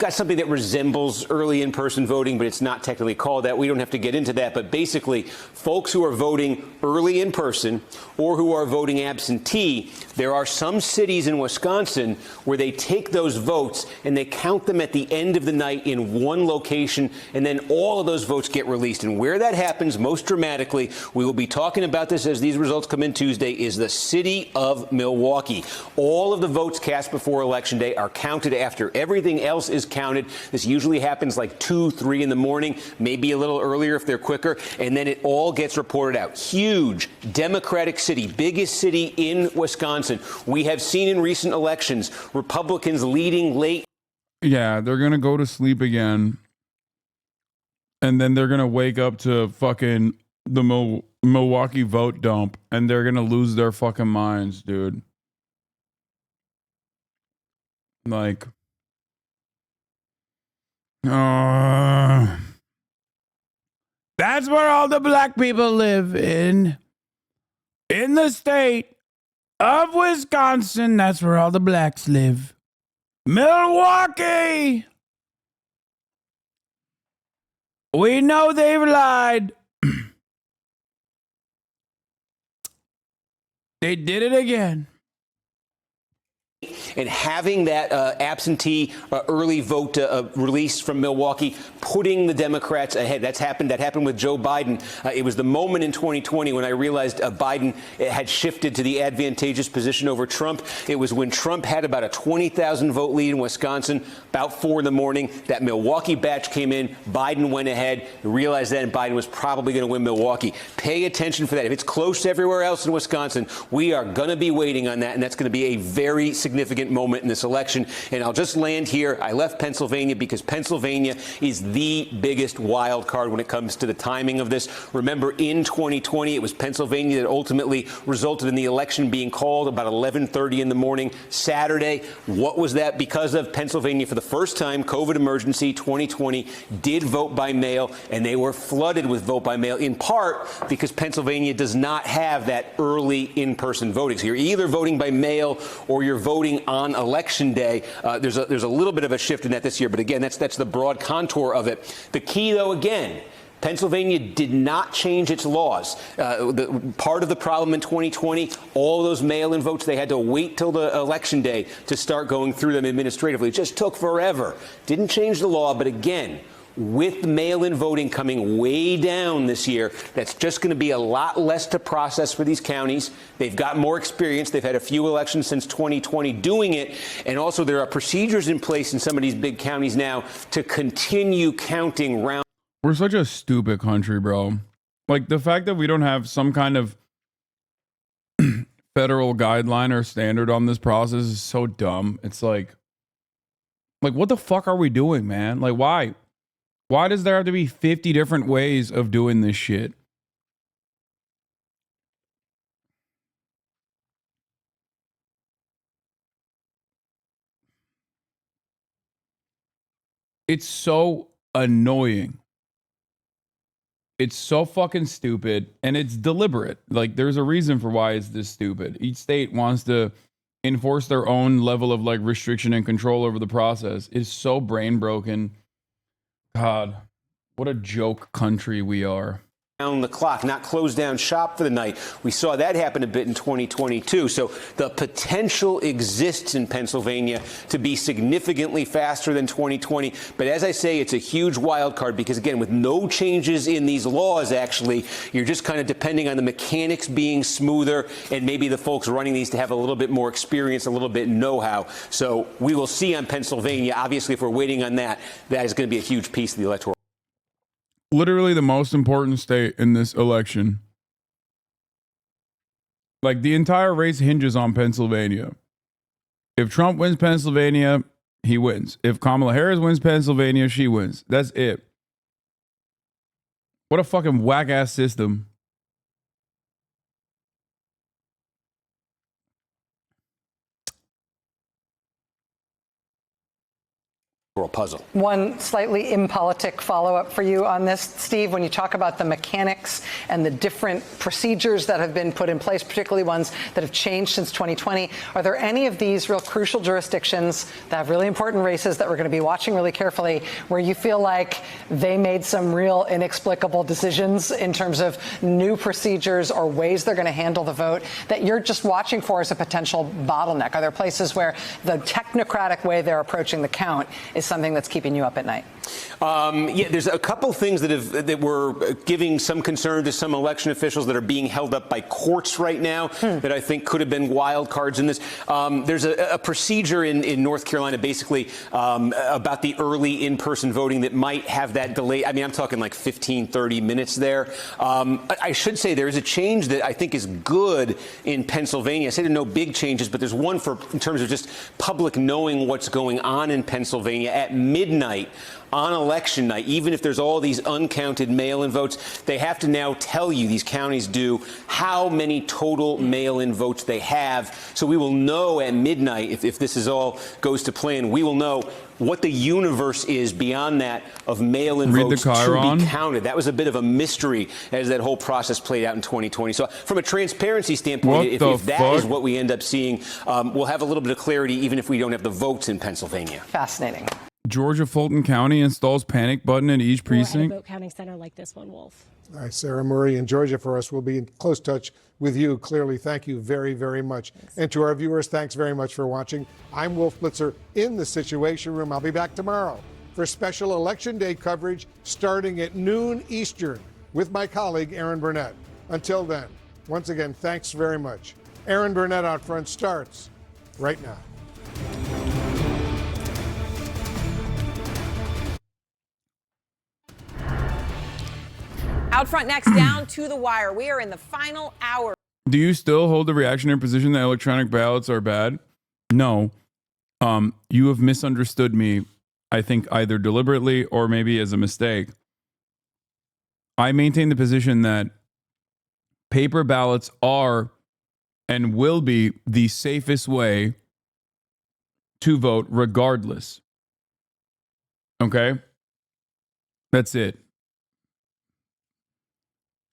something that resembles early in-person voting, but it's not technically called that. We don't have to get into that. But basically, folks who are voting early in person or who are voting absentee, there are some cities in Wisconsin where they take those votes and they count them at the end of the night in one location, and then all of those votes get released. And where that happens most dramatically, we will be talking about this as these results come in Tuesday, is the city of Milwaukee. All of the votes cast before Election Day are counted after everything else is counted. This usually happens like 2, 3 in the morning, maybe a little earlier if they're quicker, and then it all gets reported out. Huge Democratic city, biggest city in Wisconsin. We have seen in recent elections Republicans leading late. Yeah, they're going to go to sleep again. And then they're going to wake up to fucking the Milwaukee vote dump. And they're going to lose their fucking minds, dude. Like. That's where all the black people live in the state of Wisconsin. That's where all the blacks live. Milwaukee. We know they've lied. They did it again. And having that absentee early vote released from Milwaukee, putting the Democrats ahead. That happened with Joe Biden. It was the moment in 2020 when I realized Biden had shifted to the advantageous position over Trump. It was when Trump had about a 20,000 vote lead in Wisconsin, about 4 in the morning. That Milwaukee batch came in. Biden went ahead. Realized then Biden was probably going to win Milwaukee. Pay attention for that. If it's close everywhere else in Wisconsin, we are going to be waiting on that, and that's going to be a very significant moment in this election. And I'll just land here. I left Pennsylvania because Pennsylvania is the biggest wild card when it comes to the timing of this. Remember, in 2020, it was Pennsylvania that ultimately resulted in the election being called about 11:30 in the morning Saturday. What was that because of? Pennsylvania, for the first time, COVID emergency 2020, did vote by mail, and they were flooded with vote by mail, in part because Pennsylvania does not have that early in-person voting. So you're either voting by mail or you're voting on election day. There's a little bit of a shift in that this year, but again, that's the broad contour of it. The key, though, again, Pennsylvania did not change its laws. Part of the problem in 2020, all those mail-in votes, they had to wait till the election day to start going through them administratively. It just took forever. Didn't change the law, but again, with mail-in voting coming way down this year, that's just going to be a lot less to process for these counties. They've got more experience. They've had a few elections since 2020 doing it. And also there are procedures in place in some of these big counties now to continue counting round. We're such a stupid country, bro. Like, the fact that we don't have some kind of federal guideline or standard on this process is so dumb. It's like what the fuck are we doing, man? Like, why? Why does there have to be 50 different ways of doing this shit? It's so annoying. It's so fucking stupid, and it's deliberate. Like, there's a reason for why it's this stupid. Each state wants to enforce their own level of like restriction and control over the process. It's so brain broken. God, what a joke country we are. Down the clock, not close down shop for the night. We saw that happen a bit in 2022. So the potential exists in Pennsylvania to be significantly faster than 2020. But as I say, it's a huge wild card because, again, with no changes in these laws, actually, you're just kind of depending on the mechanics being smoother and maybe the folks running these to have a little bit more experience, a little bit know-how. So we will see on Pennsylvania. Obviously, if we're waiting on that, that is going to be a huge piece of the electoral. Literally the most important state in this election. Like, the entire race hinges on Pennsylvania. If Trump wins Pennsylvania, he wins. If Kamala Harris wins Pennsylvania, she wins. That's it. What a fucking whack-ass system. Puzzle. One slightly impolitic follow-up for you on this, Steve. When you talk about the mechanics and the different procedures that have been put in place, particularly ones that have changed since 2020, are there any of these real crucial jurisdictions that have really important races that we're going to be watching really carefully where you feel like they made some real inexplicable decisions in terms of new procedures or ways they're going to handle the vote that you're just watching for as a potential bottleneck? Are there places where the technocratic way they're approaching the count is something that's keeping you up at night? Yeah, there's a couple things that were giving some concern to some election officials that are being held up by courts right now that I think could have been wild cards in this. There's a procedure in North Carolina, basically, about the early in-person voting that might have that delay. I mean, I'm talking like 15, 30 minutes there. I should say there is a change that I think is good in Pennsylvania. I say there are no big changes, but there's one in terms of just public knowing what's going on in Pennsylvania at midnight. On election night, even if there's all these uncounted mail-in votes, they have to now tell you, these counties do, how many total mail-in votes they have. So we will know at midnight, if this is all goes to plan, we will know what the universe is beyond that of mail-in votes to be counted. That was a bit of a mystery as that whole process played out in 2020. So from a transparency standpoint, if that is what we end up seeing, we'll have a little bit of clarity even if we don't have the votes in Pennsylvania. Fascinating. Georgia Fulton County installs panic button in each precinct. Vote counting center like this one, Wolf. All right, Sarah Murray in Georgia for us. We'll be in close touch with you. Clearly, thank you very, very much. Thanks. And to our viewers, thanks very much for watching. I'm Wolf Blitzer in the Situation Room. I'll be back tomorrow for special Election Day coverage starting at noon Eastern with my colleague, Aaron Burnett. Until then, once again, thanks very much. Aaron Burnett Out Front starts right now. Out front next, down to the wire. We are in the final hour. Do you still hold the reactionary position that electronic ballots are bad? No. You have misunderstood me, I think, either deliberately or maybe as a mistake. I maintain the position that paper ballots are and will be the safest way to vote regardless. Okay? That's it.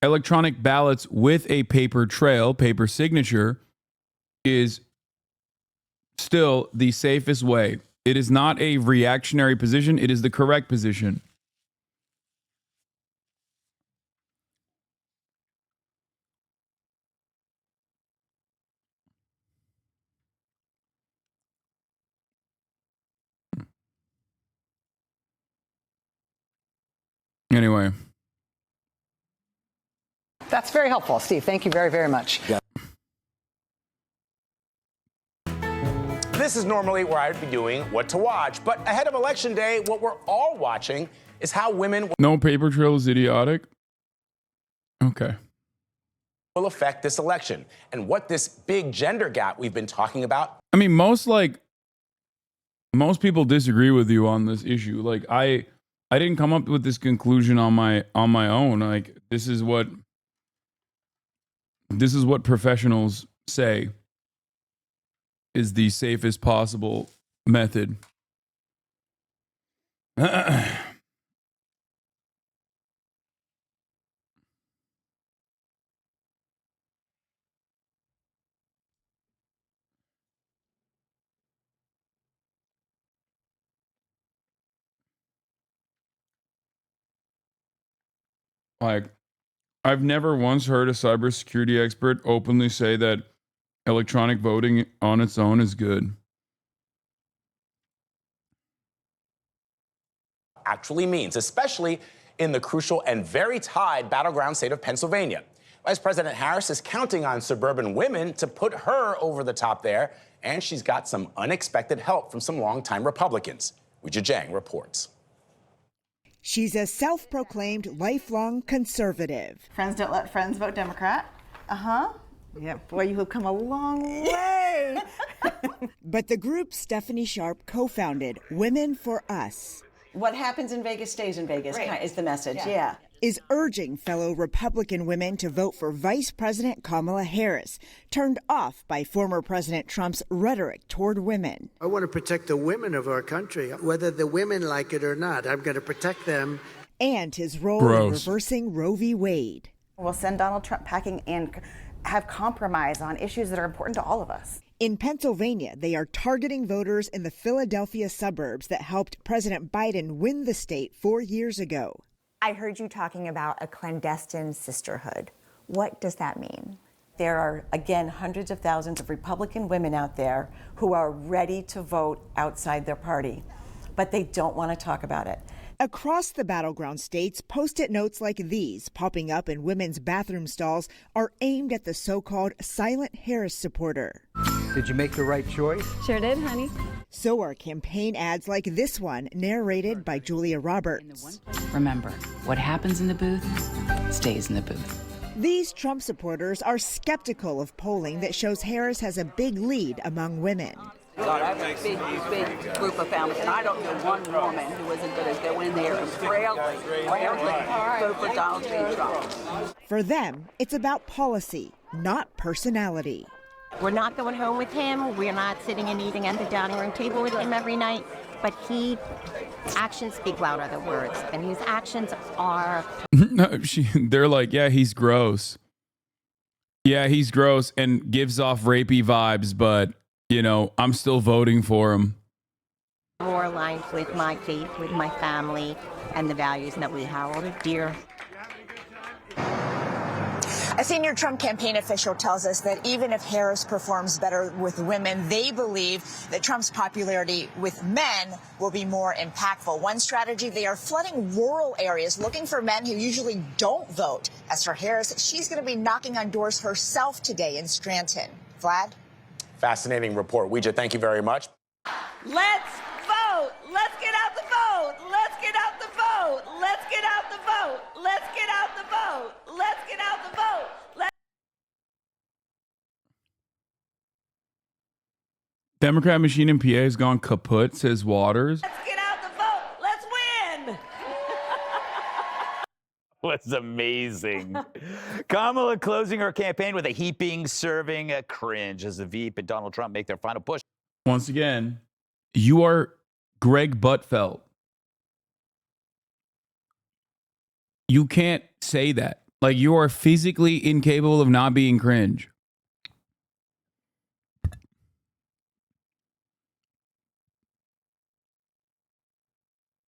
Electronic ballots with a paper trail, paper signature, is still the safest way. It is not a reactionary position. It is the correct position. Anyway. That's very helpful, Steve. Thank you very, very much. Yeah. This is normally where I'd be doing what to watch, but ahead of Election Day, what we're all watching is how women No paper trail is idiotic. Okay. will affect this election and what this big gender gap we've been talking about. I mean, most people disagree with you on this issue. Like I didn't come up with this conclusion on my own. Like this is what professionals say is the safest possible method. Like, I've never once heard a cybersecurity expert openly say that electronic voting on its own is good. Actually means, especially in the crucial and very tied battleground state of Pennsylvania. Vice President Harris is counting on suburban women to put her over the top there, and she's got some unexpected help from some longtime Republicans. Weijia Jiang reports. She's a self-proclaimed lifelong conservative. Friends don't let friends vote Democrat. Yeah, boy, you have come a long way. But the group Stephanie Sharp co-founded, Women for Us, What happens in Vegas stays in Vegas, is the message, yeah. is urging fellow Republican women to vote for Vice President Kamala Harris, turned off by former President Trump's rhetoric toward women. I want to protect the women of our country, whether the women like it or not. I'm going to protect them. And his role in reversing Roe v. Wade. We'll send Donald Trump packing and have compromise on issues that are important to all of us. In Pennsylvania, they are targeting voters in the Philadelphia suburbs that helped President Biden win the state 4 years ago. I heard you talking about a clandestine sisterhood. What does that mean? There are, again, hundreds of thousands of Republican women out there who are ready to vote outside their party, but they don't want to talk about it. Across the battleground states, Post-it notes like these popping up in women's bathroom stalls are aimed at the so-called silent Harris supporter. Did you make the right choice? Sure did, honey. So are campaign ads like this one, narrated by Julia Roberts. Remember, what happens in the booth stays in the booth. These Trump supporters are skeptical of polling that shows Harris has a big lead among women. God, I have a big group of families, and I don't know one woman who isn't going to go in there and proudly vote for Donald J. Trump. For them, it's about policy, not personality. We're not going home with him. We're not sitting and eating at the dining room table with him every night. But actions speak louder than words, and his actions are... They're like, yeah, he's gross. Yeah, he's gross and gives off rapey vibes, but... you know, I'm still voting for him. More aligned with my faith, with my family, and the values that we hold dear. A senior Trump campaign official tells us that even if Harris performs better with women, they believe that Trump's popularity with men will be more impactful. One strategy, they are flooding rural areas looking for men who usually don't vote. As for Harris, she's going to be knocking on doors herself today in Scranton. Vlad? Fascinating report. Weijia, thank you very much. Let's vote. Let's get out the vote. Let's get out the vote. Let's get out the vote. Let's get out the vote. Let's get out the vote. Democrat machine in PA has gone kaput, says Waters. Let's get out the vote. Let's win. Was amazing. Kamala closing her campaign with a heaping, serving a cringe as the Veep and Donald Trump make their final push. Once again, you are Greg Buttfeld. You can't say that. Like, you are physically incapable of not being cringe.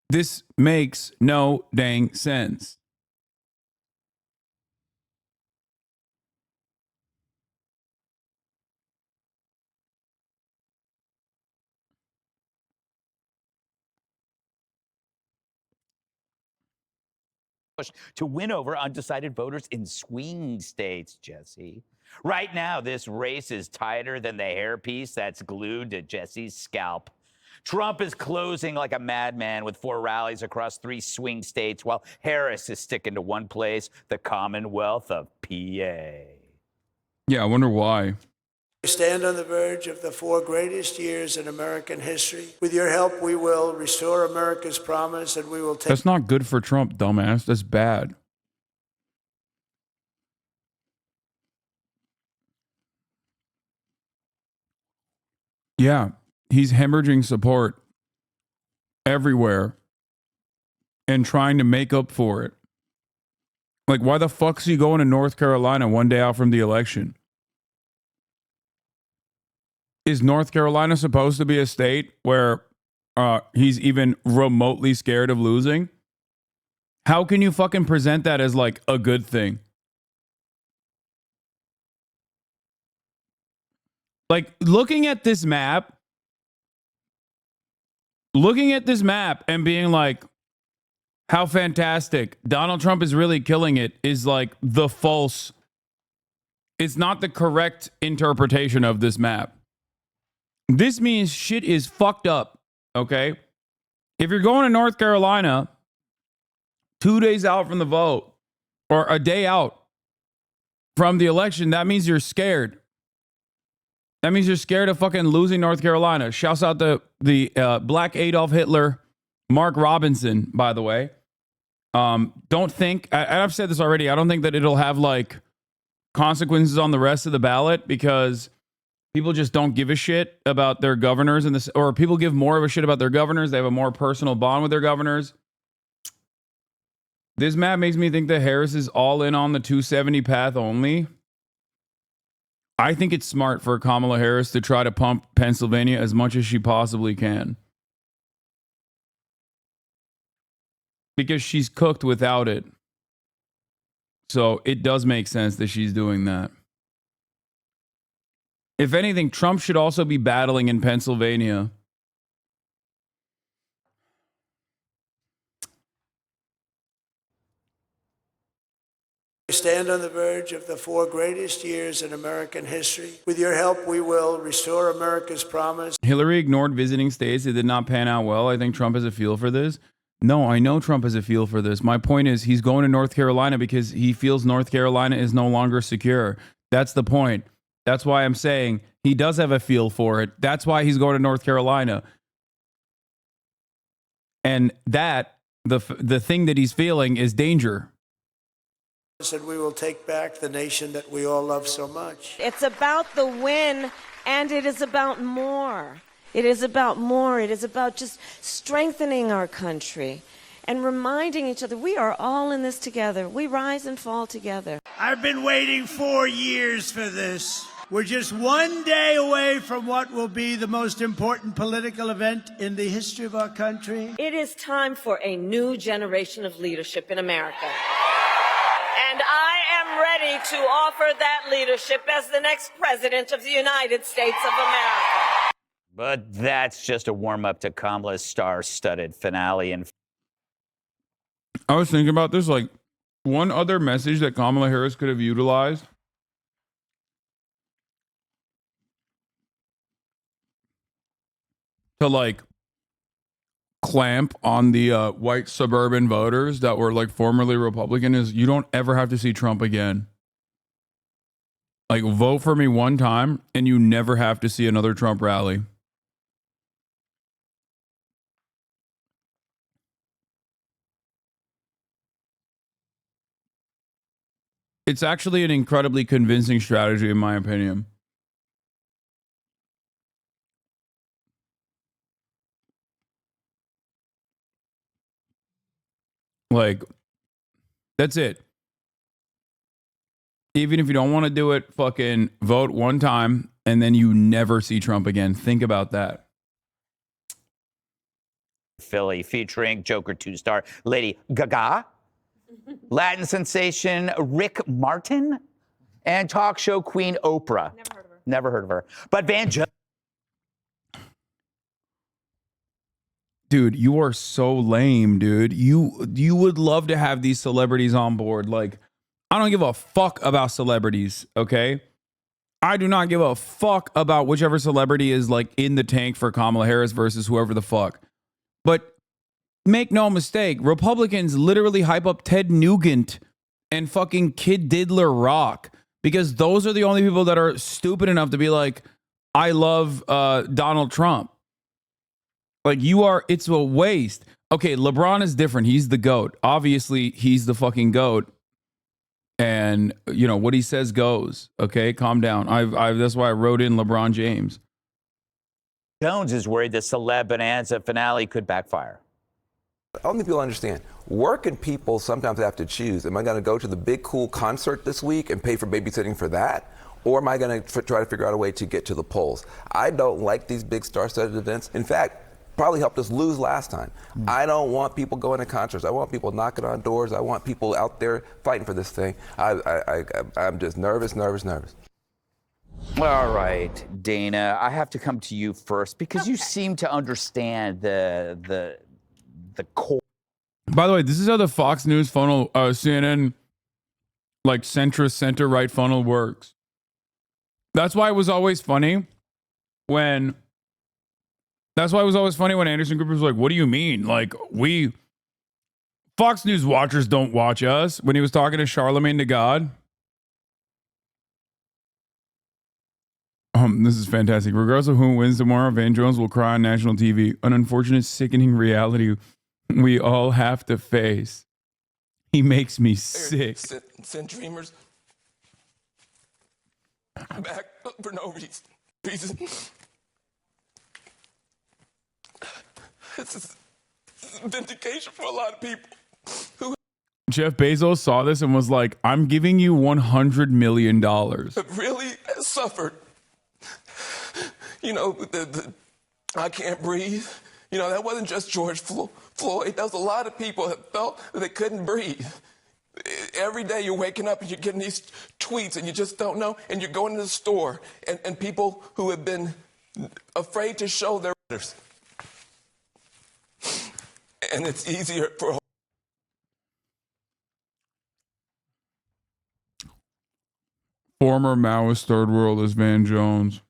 This makes no dang sense. To win over undecided voters in swing states, Jesse. Right now, this race is tighter than the hairpiece that's glued to Jesse's scalp. Trump is closing like a madman with 4 rallies across 3 swing states, while Harris is sticking to one place, the Commonwealth of PA. Yeah, I wonder why. We stand on the verge of the 4 greatest years in American history. With your help, we will restore America's promise, and we will take... That's not good for Trump, dumbass. That's bad. Yeah, he's hemorrhaging support everywhere and trying to make up for it. Like, why the fuck's he going to North Carolina one day out from the election? Is North Carolina supposed to be a state where he's even remotely scared of losing? How can you fucking present that as like a good thing? Like looking at this map and being like, how fantastic. Donald Trump is really killing it is like the false. It's not the correct interpretation of this map. This means shit is fucked up, okay? If you're going to North Carolina 2 days out from the vote or a day out from the election, that means you're scared. That means you're scared of fucking losing North Carolina. Shouts out to the Black Adolf Hitler, Mark Robinson, by the way. Don't think, and I've said this already, I don't think that it'll have like consequences on the rest of the ballot because people just don't give a shit about their governors in this, or people give more of a shit about their governors. They have a more personal bond with their governors. This map makes me think that Harris is all in on the 270 path only. I think it's smart for Kamala Harris to try to pump Pennsylvania as much as she possibly can. Because she's cooked without it. So it does make sense that she's doing that. If anything, Trump should also be battling in Pennsylvania. We stand on the verge of the 4 greatest years in American history. With your help, we will restore America's promise. Hillary ignored visiting states. It did not pan out well. I think Trump has a feel for this. No, I know Trump has a feel for this. My point is he's going to North Carolina because he feels North Carolina is no longer secure. That's the point. That's why I'm saying he does have a feel for it. That's why he's going to North Carolina. And that, the thing that he's feeling is danger. And we will take back the nation that we all love so much. It's about the win, and it is about more. It is about more. It is about just strengthening our country and reminding each other we are all in this together. We rise and fall together. I've been waiting 4 years for this. We're just one day away from what will be the most important political event in the history of our country. It is time for a new generation of leadership in America. And I am ready to offer that leadership as the next president of the United States of America. But that's just a warm-up to Kamala's star-studded finale. And I was thinking about this, like, one other message that Kamala Harris could have utilized. To, like, clamp on the white suburban voters that were, like, formerly Republican is you don't ever have to see Trump again. Like, vote for me one time, and you never have to see another Trump rally. It's actually an incredibly convincing strategy, in my opinion. Like, that's it. Even if you don't want to do it, fucking vote one time and then you never see Trump again. Think about that. Philly featuring Joker 2-star Lady Gaga, Latin sensation Rick Martin, and talk show queen Oprah. Never heard of her. But Van Jones. Dude, you are so lame, dude. You would love to have these celebrities on board. Like, I don't give a fuck about celebrities, okay? I do not give a fuck about whichever celebrity is like in the tank for Kamala Harris versus whoever the fuck. But make no mistake, Republicans literally hype up Ted Nugent and fucking Kid Diddler Rock because those are the only people that are stupid enough to be like, I love Donald Trump. Like, it's a waste. Okay, LeBron is different. He's the GOAT. Obviously, he's the fucking GOAT. And, you know, what he says goes. Okay, calm down. That's why I wrote in LeBron James. Jones is worried the Celeb Bonanza finale could backfire. I don't think people understand. Working people sometimes have to choose. Am I going to go to the big, cool concert this week and pay for babysitting for that? Or am I going to try to figure out a way to get to the polls? I don't like these big star-studded events. In fact, probably helped us lose last time. I don't want people going to concerts. I want people knocking on doors. I want people out there fighting for this thing. I'm just nervous. All right, Dana, I have to come to you first because you seem to understand the core. By the way, this is how the Fox News funnel, CNN, like centrist, center-right funnel works. That's why it was always funny when Anderson Cooper was like, what do you mean? Like, Fox News watchers don't watch us, when he was talking to Charlemagne the God. This is fantastic. Regardless of who wins tomorrow, Van Jones will cry on national TV. An unfortunate, sickening reality we all have to face. He makes me sick. Send dreamers back for no reason. This is vindication for a lot of people. Jeff Bezos saw this and was like, I'm giving you $100 million. Have really suffered. You know, I can't breathe. You know, that wasn't just George Floyd. That was a lot of people that felt that they couldn't breathe. Every day you're waking up and you're getting these tweets and you just don't know. And you're going to the store and people who have been afraid to show their letters. And it's easier for Former Maoist third worldist Van Jones.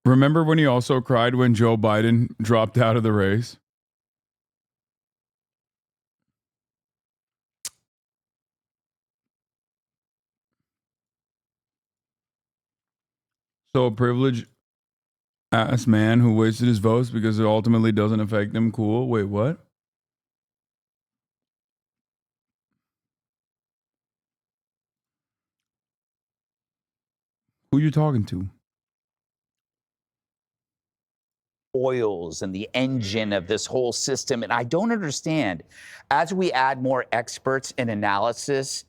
Remember when he also cried when Joe Biden dropped out of the race? So a privileged ass man who wasted his votes because it ultimately doesn't affect him. Cool. Wait, what? Who you talking to? Oils and the engine of this whole system. And I don't understand, as we add more experts and analysis,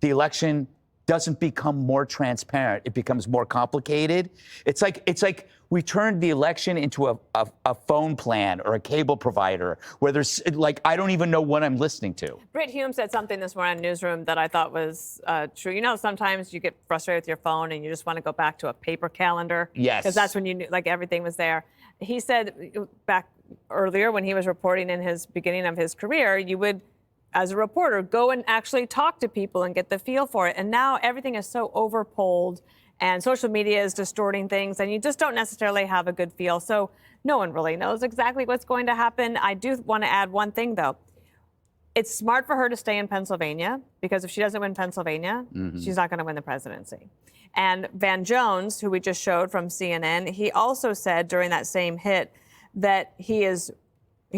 the election doesn't become more transparent. It becomes more complicated. It's like we turned the election into a phone plan or a cable provider where there's like, I don't even know what I'm listening to. Britt Hume said something this morning in Newsroom that I thought was true. You know, sometimes you get frustrated with your phone and you just want to go back to a paper calendar. Yes. Because that's when you knew, like, everything was there. He said back earlier when he was reporting in his beginning of his career, you would, as a reporter, go and actually talk to people and get the feel for it. And now everything is so overpolled and social media is distorting things and you just don't necessarily have a good feel. So no one really knows exactly what's going to happen. I do want to add one thing, though. It's smart for her to stay in Pennsylvania because if she doesn't win Pennsylvania, she's not going to win the presidency. And Van Jones, who we just showed from CNN, he also said during that same hit that he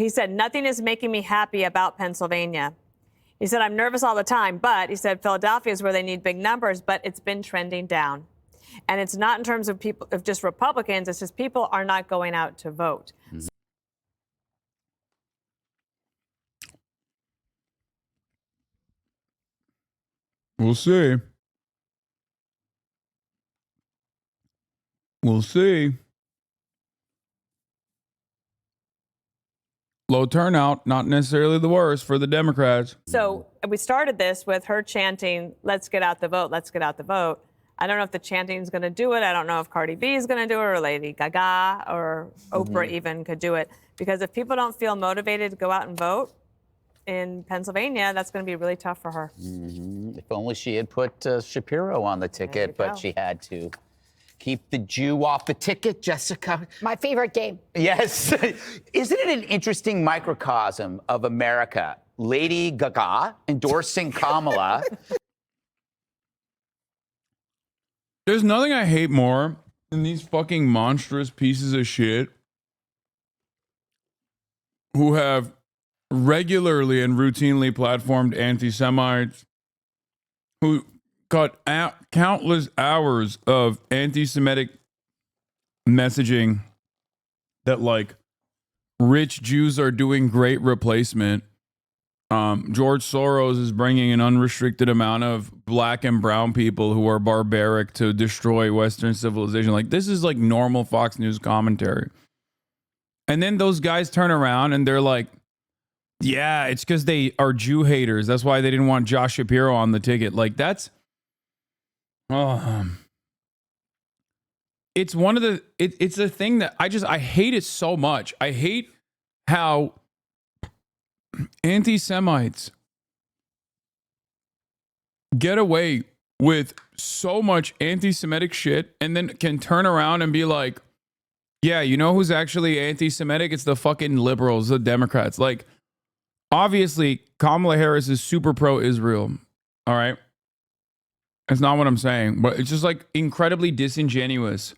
said, nothing is making me happy about Pennsylvania. He said, I'm nervous all the time, but he said, Philadelphia is where they need big numbers, but it's been trending down. And it's not in terms of people, of just Republicans, it's just people are not going out to vote. We'll see. We'll see. Low turnout, not necessarily the worst for the Democrats. So we started this with her chanting, let's get out the vote, let's get out the vote. I don't know if the chanting is going to do it. I don't know if Cardi B is going to do it or Lady Gaga or Oprah even could do it. Because if people don't feel motivated to go out and vote in Pennsylvania, that's going to be really tough for her. If only she had put Shapiro on the ticket, but she had to. Keep the Jew off the ticket, Jessica. My favorite game. Yes. Isn't it an interesting microcosm of America? Lady Gaga endorsing Kamala. There's nothing I hate more than these fucking monstrous pieces of shit who have regularly and routinely platformed anti-Semites who got countless hours of anti-Semitic messaging that, like, rich Jews are doing great replacement. George Soros is bringing an unrestricted amount of black and brown people who are barbaric to destroy Western civilization. Like, this is like normal Fox News commentary. And then those guys turn around and they're like, yeah, it's because they are Jew haters. That's why they didn't want Josh Shapiro on the ticket. Like, that's... it's one of the... it's a thing that I hate it so much. I hate how anti-Semites get away with so much anti-Semitic shit and then can turn around and be like, yeah, you know who's actually anti-Semitic? It's the fucking liberals, the Democrats. Like, obviously, Kamala Harris is super pro-Israel. All right? That's not what I'm saying. But it's just like incredibly disingenuous.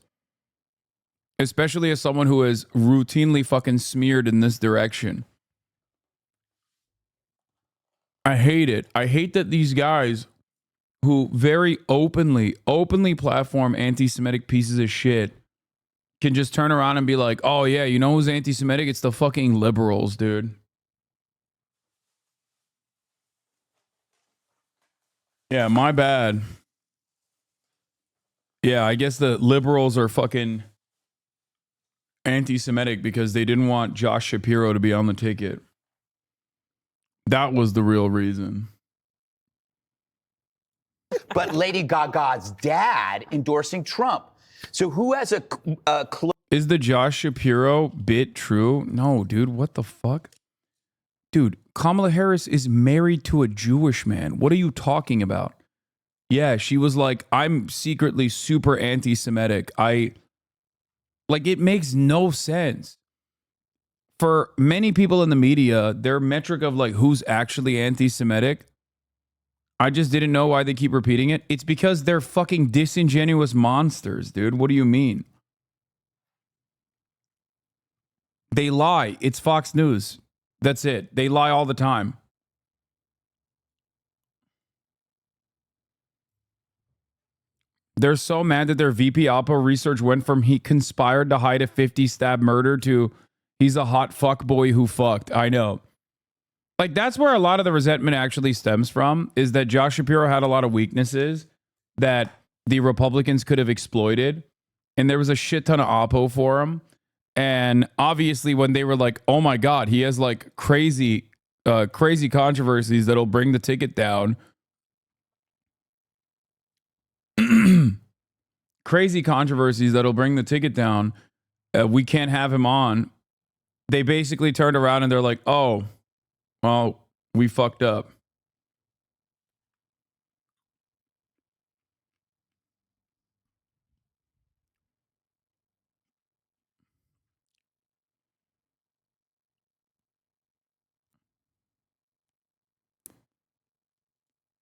Especially as someone who is routinely fucking smeared in this direction. I hate it. I hate that these guys who very openly platform anti-Semitic pieces of shit can just turn around and be like, oh yeah, you know who's anti-Semitic? It's the fucking liberals, dude. Yeah, my bad. Yeah, I guess the liberals are fucking anti-Semitic because they didn't want Josh Shapiro to be on the ticket. That was the real reason. But Lady Gaga's dad endorsing Trump. So who has a Is the Josh Shapiro bit true? No, dude, what the fuck? Dude, Kamala Harris is married to a Jewish man. What are you talking about? Yeah, she was like, I'm secretly super anti-Semitic. Like, it makes no sense. For many people in the media, their metric of like who's actually anti-Semitic, I just didn't know why they keep repeating it. It's because they're fucking disingenuous monsters, dude. What do you mean? They lie. It's Fox News. That's it. They lie all the time. They're so mad that their VP Oppo research went from he conspired to hide a 50 stab murder to he's a hot fuck boy who fucked. I know. Like, that's where a lot of the resentment actually stems from, is that Josh Shapiro had a lot of weaknesses that the Republicans could have exploited. And there was a shit ton of Oppo for him. And obviously when they were like, oh my God, he has like crazy controversies that'll bring the ticket down. Crazy controversies that'll bring the ticket down. We can't have him on. They basically turned around and they're like, oh, well, we fucked up.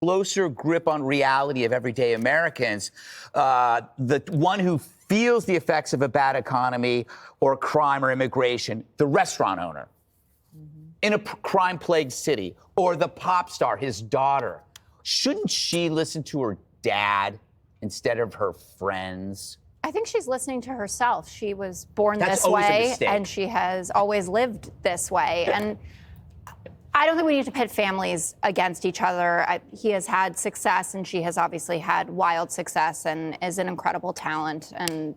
closer grip on reality of everyday Americans, the one who feels the effects of a bad economy or crime or immigration, the restaurant owner in a crime-plagued city, or the pop star, his daughter. Shouldn't she listen to her dad instead of her friends? I think she's listening to herself. She was born That's this always a way, mistake. and she has always lived this way. And I don't think we need to pit families against each other. He has had success, and she has obviously had wild success and is an incredible talent. And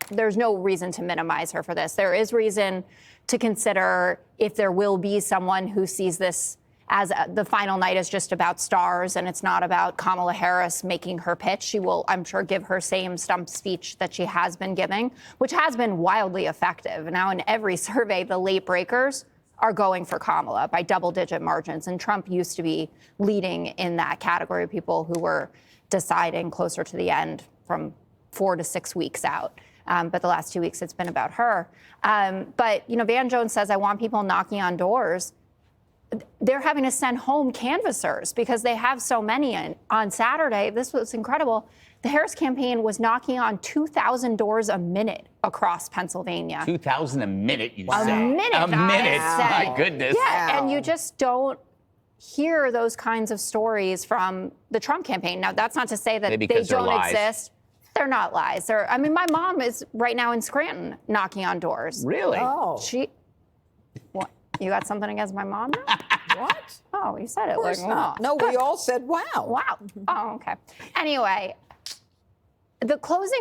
there's no reason to minimize her for this. There is reason to consider if there will be someone who sees this as the final night is just about stars and it's not about Kamala Harris making her pitch. She will, I'm sure, give her same stump speech that she has been giving, which has been wildly effective. Now, in every survey, the late breakers are going for Kamala by double-digit margins. And Trump used to be leading in that category of people who were deciding closer to the end from 4 to 6 weeks out. But the last 2 weeks, it's been about her. But, you know, Van Jones says, I want people knocking on doors. They're having to send home canvassers because they have so many. And on Saturday, this was incredible. The Harris campaign was knocking on 2,000 doors a minute across Pennsylvania. 2,000 a minute, you A say? minute, A minute. I say. My goodness. Yeah, and you just don't hear those kinds of stories from the Trump campaign. Now, that's not to say that Maybe they 'cause they're don't lies. exist. They're not lies. I mean, my mom is right now in Scranton knocking on doors. Really? Oh. What? You got something against my mom now? What? Oh, you said it Of course like, not. wow. No, we all said wow. Wow. Oh, okay. Anyway, the closing.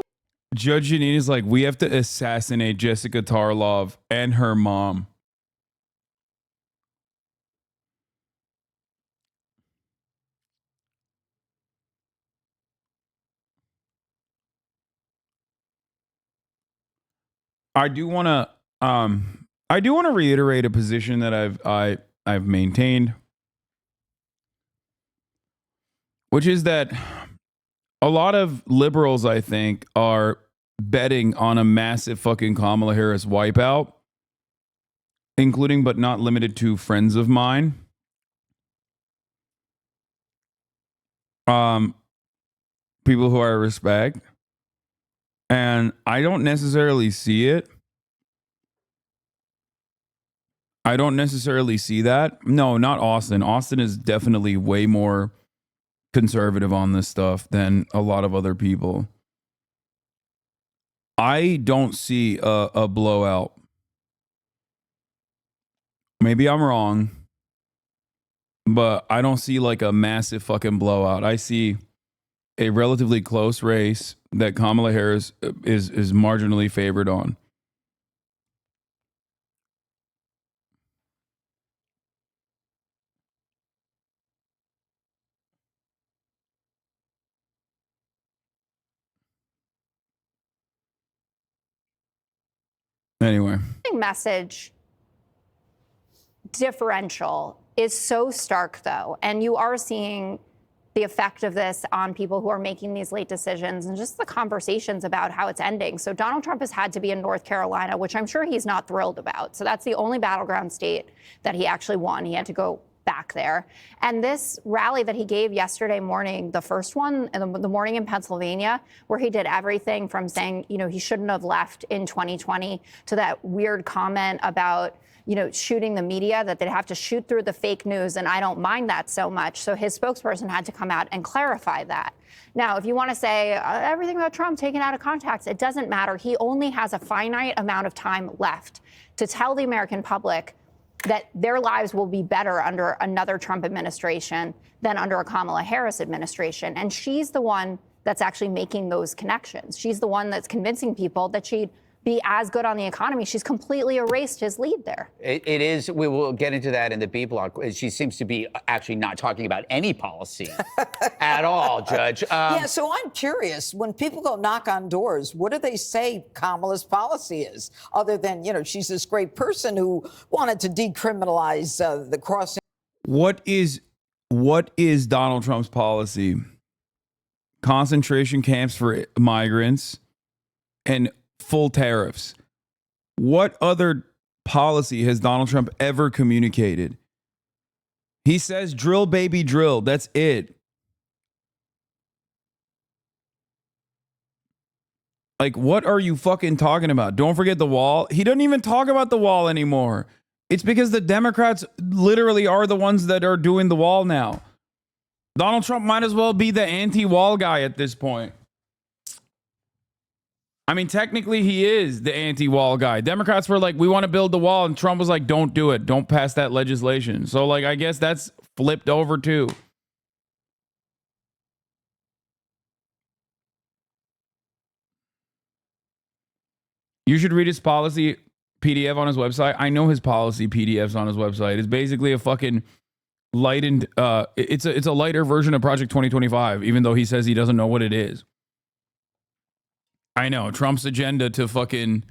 Judge Janine is like, we have to assassinate Jessica Tarlov and her mom. I do want to reiterate a position that I've maintained, which is that a lot of liberals, I think, are betting on a massive fucking Kamala Harris wipeout, including but not limited to friends of mine. People who I respect. And I don't necessarily see it. I don't necessarily see that. No, not Austin. Austin is definitely way more conservative on this stuff than a lot of other people. I don't see a blowout. Maybe I'm wrong, but I don't see like a massive fucking blowout. I see a relatively close race that Kamala Harris is marginally favored on. Anyway. Message differential is so stark, though, and you are seeing the effect of this on people who are making these late decisions and just the conversations about how it's ending. So Donald Trump has had to be in North Carolina, which I'm sure he's not thrilled about. So that's the only battleground state that he actually won. He had to go back there. And this rally that he gave yesterday morning, the first one, in the morning in Pennsylvania, where he did everything from saying, you know, he shouldn't have left in 2020 to that weird comment about, you know, shooting the media, that they'd have to shoot through the fake news. And I don't mind that so much. So his spokesperson had to come out and clarify that. Now, if you want to say everything about Trump taken out of context, it doesn't matter. He only has a finite amount of time left to tell the American public that their lives will be better under another Trump administration than under a Kamala Harris administration. And she's the one that's actually making those connections. She's the one that's convincing people that she'd be as good on the economy. She's completely erased his lead there. It is. We will get into that in the B block. She seems to be actually not talking about any policy at all, Judge. Yeah, so I'm curious, when people go knock on doors, what do they say Kamala's policy is? Other than, you know, she's this great person who wanted to decriminalize the crossing. What is Donald Trump's policy? Concentration camps for migrants and full tariffs. What other policy has Donald Trump ever communicated? He says, drill, baby, drill. That's it. Like, what are you fucking talking about? Don't forget the wall. He doesn't even talk about the wall anymore. It's because the Democrats literally are the ones that are doing the wall now. Donald Trump might as well be the anti-wall guy at this point. I mean, technically, he is the anti-wall guy. Democrats were like, we want to build the wall. And Trump was like, don't do it. Don't pass that legislation. So, like, I guess that's flipped over, too. You should read his policy PDF on his website. I know his policy PDFs on his website. It's basically a fucking lightened, it's a lighter version of Project 2025, even though he says he doesn't know what it is. I know, Trump's agenda to fucking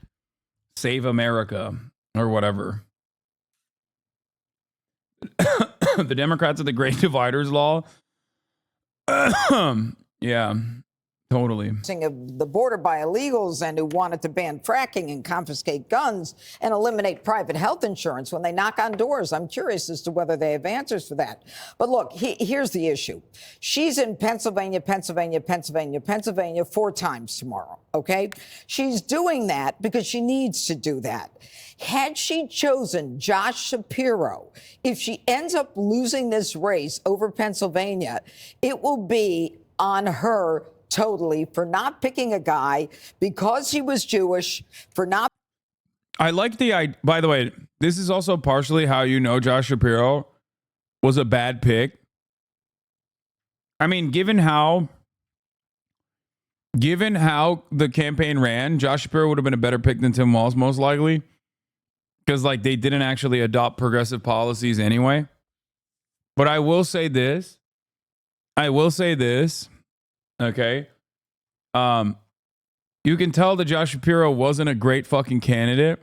save America or whatever. The Democrats of the Great Dividers Law. Yeah, totally. Of the border by illegals and who wanted to ban fracking and confiscate guns and eliminate private health insurance when they knock on doors. I'm curious as to whether they have answers for that. But look, here's the issue. She's in Pennsylvania 4 times tomorrow, okay? She's doing that because she needs to do that. Had she chosen Josh Shapiro, if she ends up losing this race over Pennsylvania, it will be on her totally for not picking a guy because he was Jewish, for not. I like by the way, this is also partially how you know Josh Shapiro, was a bad pick. I mean, given how the campaign ran, Josh Shapiro would have been a better pick than Tim Walz, most likely. Because, like, they didn't actually adopt progressive policies anyway. But I will say this. Okay. You can tell that Josh Shapiro wasn't a great fucking candidate.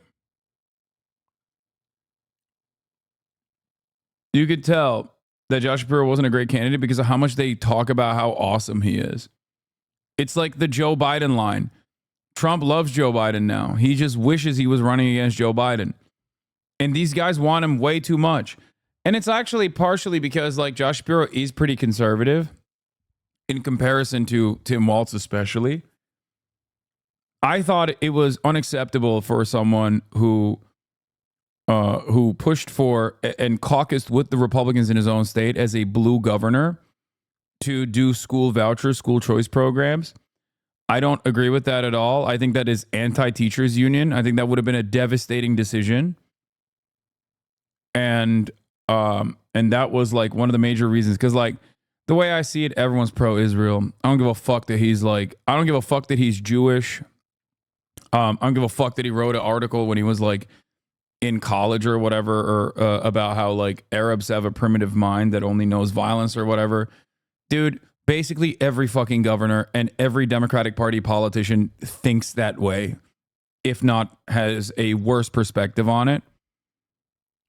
You could tell that Josh Shapiro wasn't a great candidate because of how much they talk about how awesome he is. It's like the Joe Biden line. Trump loves Joe Biden now. He just wishes he was running against Joe Biden. And these guys want him way too much. And it's actually partially because, like, Josh Shapiro is pretty conservative in comparison to Tim Walz especially. I thought it was unacceptable for someone who pushed for and caucused with the Republicans in his own state as a blue governor to do school vouchers, school choice programs. I don't agree with that at all. I think that is anti-teachers union. I think that would have been a devastating decision. And that was like one of the major reasons. Because, like, the way I see it, everyone's pro-Israel. I don't give a fuck that he's Jewish. I don't give a fuck that he wrote an article when he was, like, in college or whatever, or about how, like, Arabs have a primitive mind that only knows violence or whatever. Dude, basically every fucking governor and every Democratic Party politician thinks that way, if not has a worse perspective on it.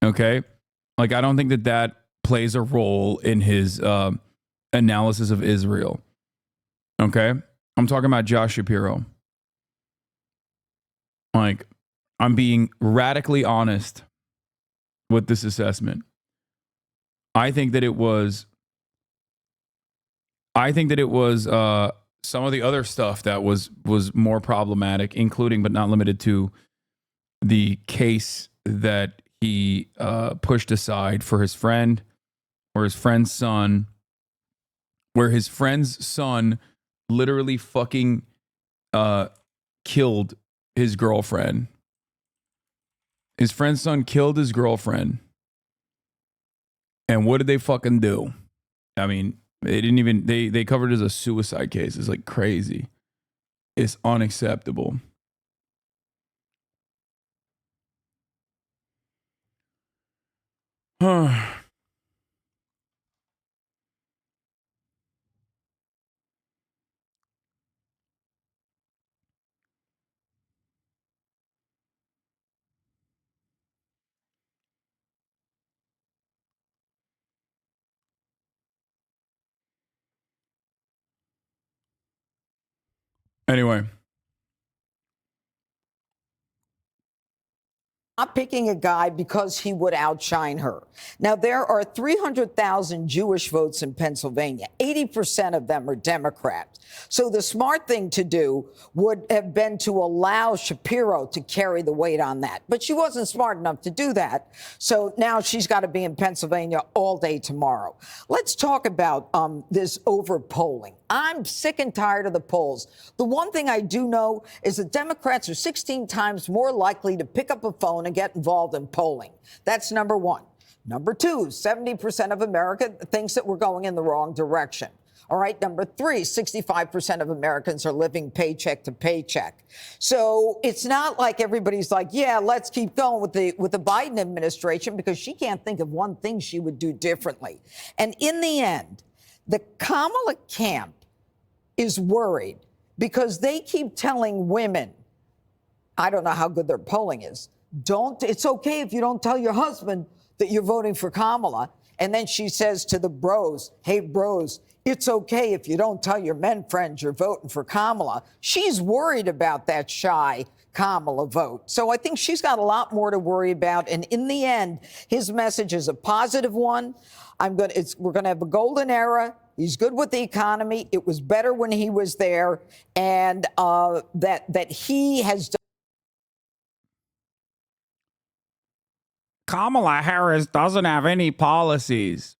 Okay? Like, I don't think that plays a role in his analysis of Israel. Okay? I'm talking about Josh Shapiro. Like, I'm being radically honest with this assessment. I think that it was some of the other stuff that was more problematic, including but not limited to the case that he pushed aside for his friend or his friend's son, where his friend's son literally fucking killed his girlfriend. His friend's son killed his girlfriend. And what did they fucking do? I mean, they covered it as a suicide case. It's like crazy. It's unacceptable. Anyway. Not picking a guy because he would outshine her. Now, there are 300,000 Jewish votes in Pennsylvania. 80% of them are Democrats. So the smart thing to do would have been to allow Shapiro to carry the weight on that. But she wasn't smart enough to do that. So now she's got to be in Pennsylvania all day tomorrow. Let's talk about this over-polling. I'm sick and tired of the polls. The one thing I do know is that Democrats are 16 times more likely to pick up a phone and get involved in polling. That's number one. Number two, 70% of America thinks that we're going in the wrong direction. All right. Number three, 65% of Americans are living paycheck to paycheck. So it's not like everybody's like, yeah, let's keep going with the Biden administration, because she can't think of one thing she would do differently. And in the end, the Kamala camp is worried because they keep telling women, I don't know how good their polling is, it's okay if you don't tell your husband that you're voting for Kamala. And then she says to the bros, hey, bros, it's okay if you don't tell your men friends you're voting for Kamala. She's worried about that shy Kamala vote. So I think she's got a lot more to worry about. And in the end, his message is a positive one. We're going to have a golden era. He's good with the economy. It was better when he was there. And that he has done. Kamala Harris doesn't have any policies.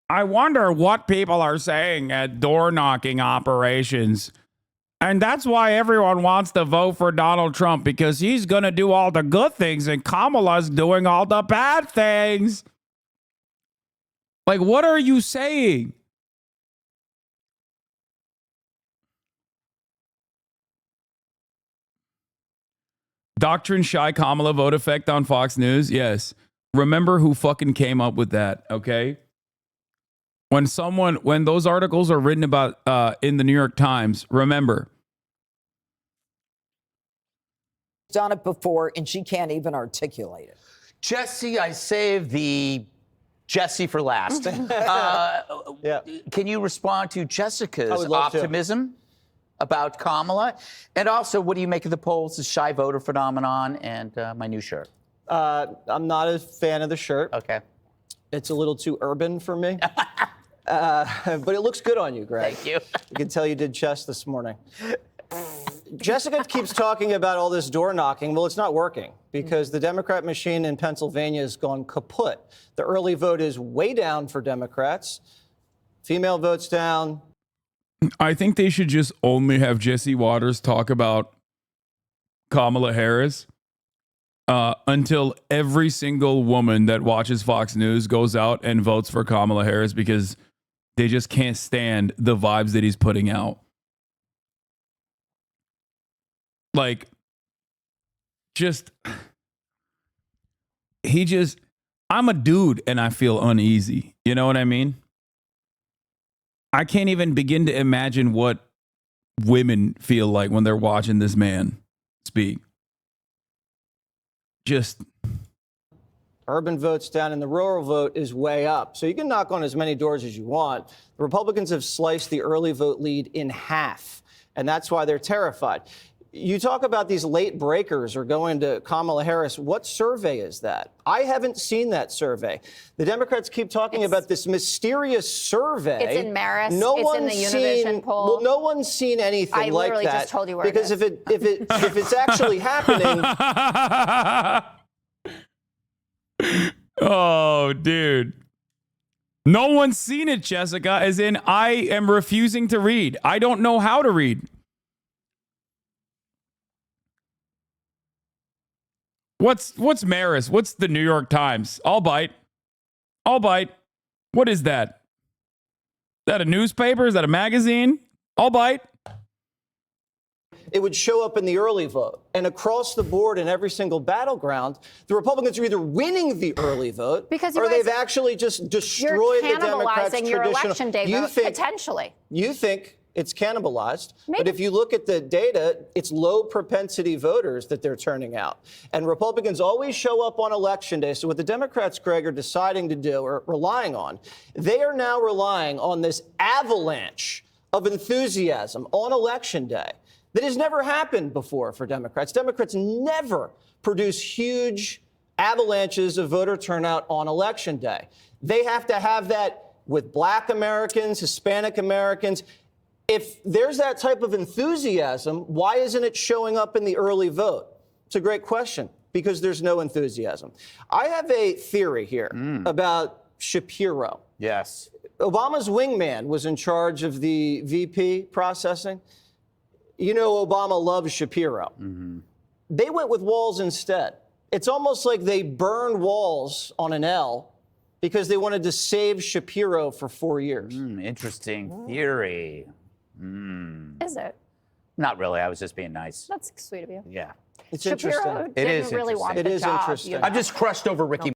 I wonder what people are saying at door knocking operations. And that's why everyone wants to vote for Donald Trump, because he's going to do all the good things and Kamala's doing all the bad things. Like, what are you saying? Doctrine shy Kamala vote effect on Fox News? Yes. Remember who fucking came up with that, okay? When those articles are written about in the New York Times, remember. Done it before, and she can't even articulate it. Jesse, I saved the Jesse for last. Yeah. Can you respond to I Jessica's would love to. optimism about Kamala? And also, what do you make of the polls, the shy voter phenomenon, and my new shirt? I'm not a fan of the shirt. Okay. It's a little too urban for me. But it looks good on you, Greg. Thank you. You can tell you did chess this morning. Jessica keeps talking about all this door knocking. Well, it's not working because the Democrat machine in Pennsylvania has gone kaput. The early vote is way down for Democrats. Female votes down. I think they should just only have Jesse Waters talk about Kamala Harris until every single woman that watches Fox News goes out and votes for Kamala Harris because they just can't stand the vibes that he's putting out. Like, I'm a dude and I feel uneasy. You know what I mean? I can't even begin to imagine what women feel like when they're watching this man speak. Just Urban votes down and the rural vote is way up. So you can knock on as many doors as you want. The Republicans have sliced the early vote lead in half, and that's why they're terrified. You talk about these late breakers or going to Kamala Harris. What survey is that? I haven't seen that survey. The Democrats keep talking about this mysterious survey. It's in Marist. No It's in the Univision poll. Well, no one's seen anything I like literally that. just told you where it because is. if it's actually happening. Oh, dude. No one's seen it, Jessica, as in I am refusing to read. I don't know how to read. What's Marist? What's the New York Times? I'll bite. What is that? Is that a newspaper? Is that a magazine? I'll bite. It would show up in the early vote. And across the board in every single battleground, the Republicans are either winning the early vote or they've actually just destroyed the Democrats' cannibalizing your traditional. election day vote, potentially. You think it's cannibalized, but if you look at the data, it's low propensity voters that they're turning out. And Republicans always show up on election day. So what the Democrats, Greg, are deciding to do or relying on, they are now relying on this avalanche of enthusiasm on election day that has never happened before for Democrats. Democrats never produce huge avalanches of voter turnout on election day. They have to have that with Black Americans, Hispanic Americans. If there's that type of enthusiasm, why isn't it showing up in the early vote? It's a great question, because there's no enthusiasm. I have a theory here about Shapiro. Yes. Obama's wingman was in charge of the VP processing. You know, Obama loves Shapiro. They went with Walz instead. It's almost like they burned Walz on an L because they wanted to save Shapiro for 4 years. Interesting theory. Is it? Not really. I was just being nice. That's sweet of you. Yeah. It's Shapiro It is didn't really want interesting. the job. interesting. you I'm know. just crushed over Ricky